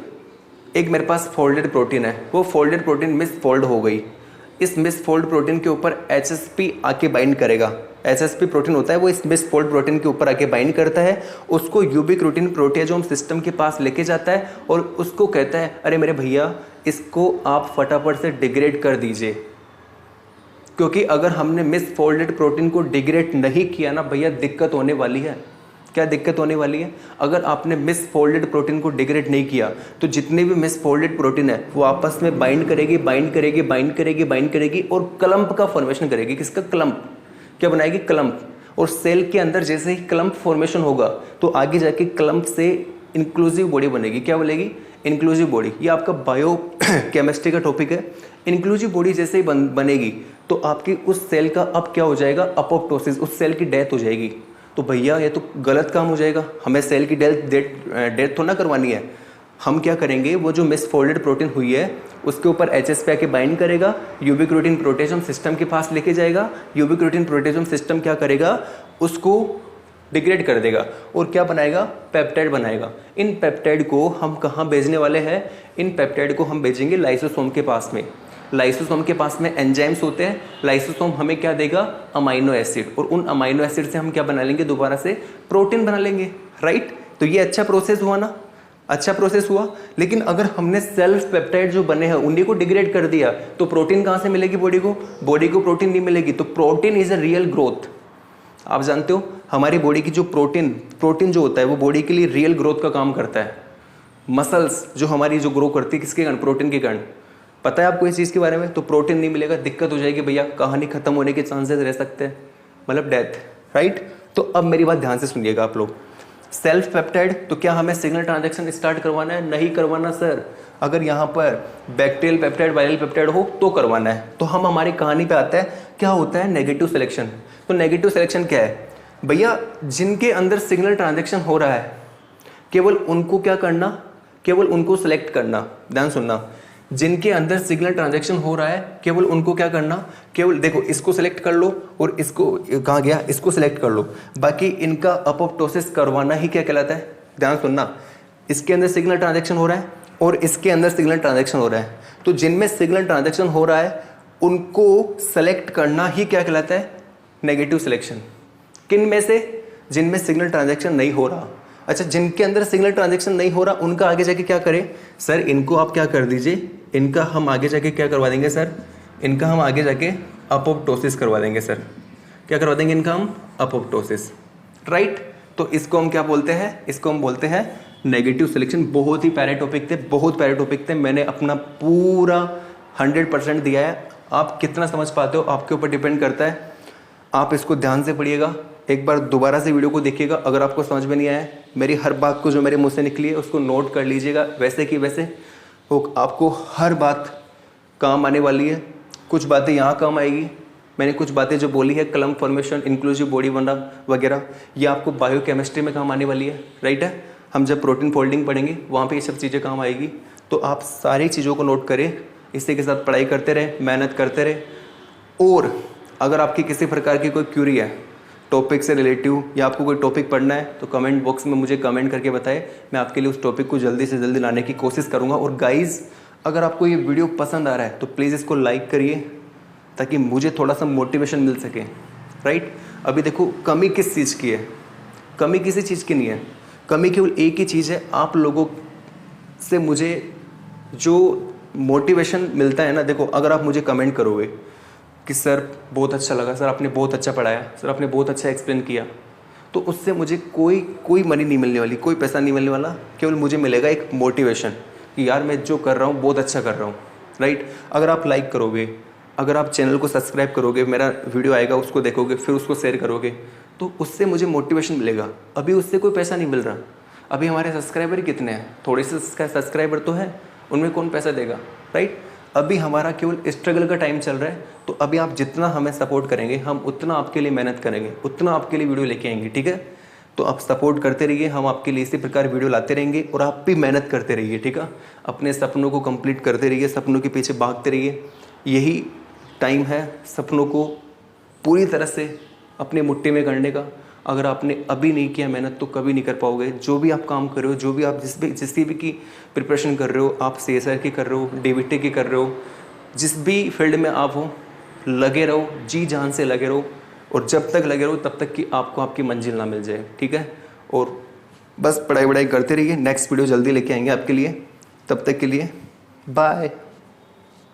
एक मेरे पास फोल्डेड प्रोटीन है, वो फोल्डेड प्रोटीन मिसफोल्ड हो गई। इस मिसफोल्ड प्रोटीन के ऊपर HSP आके बाइंड करेगा। HSP प्रोटीन होता है, वो इस मिसफोल्ड प्रोटीन के ऊपर आके बाइंड करता है, उसको यूबिक्रिटिन प्रोटियाजोम सिस्टम के पास लेके जाता है और उसको कहता है अरे मेरे भैया इसको आप फटाफट से डिग्रेड कर दीजिए। क्योंकि अगर हमने मिसफोल्डेड प्रोटीन को डिग्रेड नहीं किया ना भैया, दिक्कत होने वाली है। क्या दिक्कत होने वाली है? अगर आपने मिसफोल्डेड प्रोटीन को डिग्रेड नहीं किया तो जितने भी मिसफोल्डेड प्रोटीन है वो आपस में बाइंड करेगी और क्लम्प का फॉर्मेशन करेगी। किसका? क्लम्प। क्या बनाएगी? क्लम्प। और सेल के अंदर जैसे ही क्लम्प फॉर्मेशन होगा तो आगे जाके क्लम्प से इंक्लूसिव बॉडी बनेगी। क्या बनेगी? Inclusive body. ये आपका बायो केमिस्ट्री का टॉपिक है। इंक्लूसिव बॉडी जैसे ही बनेगी तो आपकी उस सेल का अब क्या हो जाएगा? अपोप्टोसिस, उस सेल की डेथ हो जाएगी। तो भैया ये तो गलत काम हो जाएगा, हमें सेल की डेथ तो ना करवानी है। हम क्या करेंगे, वो जो मिसफोल्डेड प्रोटीन हुई है उसके ऊपर HSP आके बाइंड करेगा, यूबिक्रिटिन प्रोटियाजोम सिस्टम के पास लेके जाएगा। यूबिक्रिटिन प्रोटियाजोम सिस्टम क्या करेगा? उसको डिग्रेड कर देगा और क्या बनाएगा? पेप्टाइड बनाएगा। इन पेप्टाइड को हम कहाँ भेजने वाले हैं? इन पेप्टाइड को हम भेजेंगे लाइसोसोम के पास में। लाइसोसोम के पास में एंजाइम्स होते हैं। लाइसोसोम हमें क्या देगा? Amino acid. और उन अमाइनो एसिड से हम क्या बना लेंगे? दोबारा से प्रोटीन बना लेंगे। राइट? तो ये अच्छा प्रोसेस हुआ ना, अच्छा प्रोसेस हुआ। लेकिन अगर हमने सेल्फ पेप्टाइड जो बने हैं उन्हीं को डिग्रेड कर दिया तो प्रोटीन कहाँ से मिलेगी बॉडी को? बॉडी को प्रोटीन नहीं मिलेगी। तो protein is a real growth. आप जानते हो हमारी बॉडी की जो प्रोटीन जो होता है वो बॉडी के लिए रियल ग्रोथ का काम करता है। मसल्स जो हमारी जो ग्रो करती है किसके कारण? प्रोटीन के कारण। पता है आपको इस चीज़ के बारे में? तो प्रोटीन नहीं मिलेगा, दिक्कत हो जाएगी भैया, कहानी खत्म होने के चांसेस रह सकते हैं, मतलब डेथ। राइट? तो अब मेरी बात ध्यान से सुनिएगा आप लोग। सेल्फ पेप्टाइड, तो क्या हमें सिग्नल ट्रांजैक्शन स्टार्ट करवाना है? नहीं करवाना सर। अगर यहाँ पर बैक्टीरियल पेप्टाइड, वायरल पेप्टाइड हो तो करवाना है। तो हम हमारी कहानी पे आते हैं, क्या होता है? Negative selection. तो नेगेटिव सिलेक्शन क्या है भैया? जिनके अंदर सिग्नल ट्रांजैक्शन हो रहा है केवल उनको क्या करना? केवल उनको सिलेक्ट करना। ध्यान सुनना, जिनके अंदर सिग्नल ट्रांजैक्शन हो रहा है केवल उनको क्या करना? केवल देखो, इसको सिलेक्ट कर लो और इसको कहाँ गया? इसको सिलेक्ट कर लो। बाकी इनका अपोप्टोसिस करवाना ही क्या कहलाता है? ध्यान सुनना, इसके अंदर सिग्नल ट्रांजैक्शन हो रहा है और इसके अंदर सिग्नल ट्रांजैक्शन हो रहा है। तो जिनमें सिग्नल ट्रांजैक्शन हो रहा है उनको सेलेक्ट करना ही क्या कहलाता है? Negative selection. किन में से? जिनमें सिग्नल ट्रांजैक्शन नहीं हो रहा। अच्छा, जिनके अंदर सिग्नल ट्रांजैक्शन नहीं हो रहा उनका आगे जाके क्या करें? सर इनको आप क्या कर दीजिए, इनका हम आगे जाके क्या करवा देंगे सर? इनका हम आगे जाके अपोप्टोसिस करवा देंगे सर। क्या करवा देंगे इनका हम? अपोप्टोसिस। राइट? तो इसको हम क्या बोलते हैं? इसको हम बोलते हैं नेगेटिव सिलेक्शन। बहुत ही प्यारे टॉपिक थे, बहुत प्यारे टॉपिक थे। मैंने अपना पूरा 100% दिया है। आप कितना समझ पाते हो आपके ऊपर डिपेंड करता है। आप इसको ध्यान से पढ़िएगा, एक बार दोबारा से वीडियो को देखिएगा। अगर आपको समझ में नहीं आया, मेरी हर बात को जो मेरे मुंह से निकली है उसको नोट कर लीजिएगा, वैसे कि वैसे। वो आपको हर बात काम आने वाली है। कुछ बातें यहाँ काम आएगी, मैंने कुछ बातें जो बोली है, क्लम्प फॉर्मेशन, इंक्लूसिव बॉडी बनना वगैरह, ये आपको बायो केमिस्ट्री में काम आने वाली है। राइट है? हम जब प्रोटीन फोल्डिंग पढ़ेंगे वहाँ पे ये सब चीज़ें काम आएगी। तो आप सारी चीज़ों को नोट करें, इसी के साथ पढ़ाई करते रहें, मेहनत करते रहें। और अगर आपकी किसी प्रकार की कोई क्यूरी है टॉपिक से रिलेटिव या आपको कोई टॉपिक पढ़ना है तो कमेंट बॉक्स में मुझे कमेंट करके बताएं, मैं आपके लिए उस टॉपिक को जल्दी से जल्दी लाने की कोशिश करूँगा। और गाइज़, अगर आपको ये वीडियो पसंद आ रहा है तो प्लीज़ इसको लाइक करिए ताकि मुझे थोड़ा सा मोटिवेशन मिल सके, राइट। अभी देखो, कमी किस चीज़ की है? कमी किसी चीज़ की नहीं है, कमी केवल एक ही चीज़ है, आप लोगों से मुझे जो मोटिवेशन मिलता है ना। देखो, अगर आप मुझे कमेंट करोगे कि सर बहुत अच्छा लगा, सर आपने बहुत अच्छा पढ़ाया, सर आपने बहुत अच्छा एक्सप्लेन किया, तो उससे मुझे कोई मनी नहीं मिलने वाली, कोई पैसा नहीं मिलने वाला। केवल मुझे मिलेगा एक मोटिवेशन कि यार मैं जो कर रहा हूँ बहुत अच्छा कर रहा हूँ, राइट। अगर आप लाइक करोगे, अगर आप चैनल को सब्सक्राइब करोगे, मेरा वीडियो आएगा उसको देखोगे, फिर उसको शेयर करोगे, तो उससे मुझे मोटिवेशन मिलेगा। अभी उससे कोई पैसा नहीं मिल रहा। अभी हमारे सब्सक्राइबर कितने हैं? थोड़े से सब्सक्राइबर तो हैं, उनमें कौन पैसा देगा, राइट। अभी हमारा केवल स्ट्रगल का टाइम चल रहा है। तो अभी आप जितना हमें सपोर्ट करेंगे, हम उतना आपके लिए मेहनत करेंगे, उतना आपके लिए वीडियो लेके आएंगे, ठीक है। तो आप सपोर्ट करते रहिए, हम आपके लिए इसी प्रकार वीडियो लाते रहेंगे और आप भी मेहनत करते रहिए, ठीक है। अपने सपनों को कंप्लीट करते रहिए, सपनों के पीछे भागते रहिए। यही टाइम है सपनों को पूरी तरह से अपनी मुट्ठी में करने का। अगर आपने अभी नहीं किया मेहनत तो कभी नहीं कर पाओगे। जो भी आप काम कर रहे हो, जो भी आप जिस भी की प्रिपरेशन कर रहे हो, आप CSR की कर रहे हो, DBT की कर रहे हो, जिस भी फील्ड में आप हो, लगे रहो, जी जान से लगे रहो। और जब तक लगे रहो तब तक कि आपको आपकी मंजिल ना मिल जाए, ठीक है। और बस पढ़ाई करते रहिए। नेक्स्ट वीडियो जल्दी लेके आएंगे आपके लिए, तब तक के लिए बाय।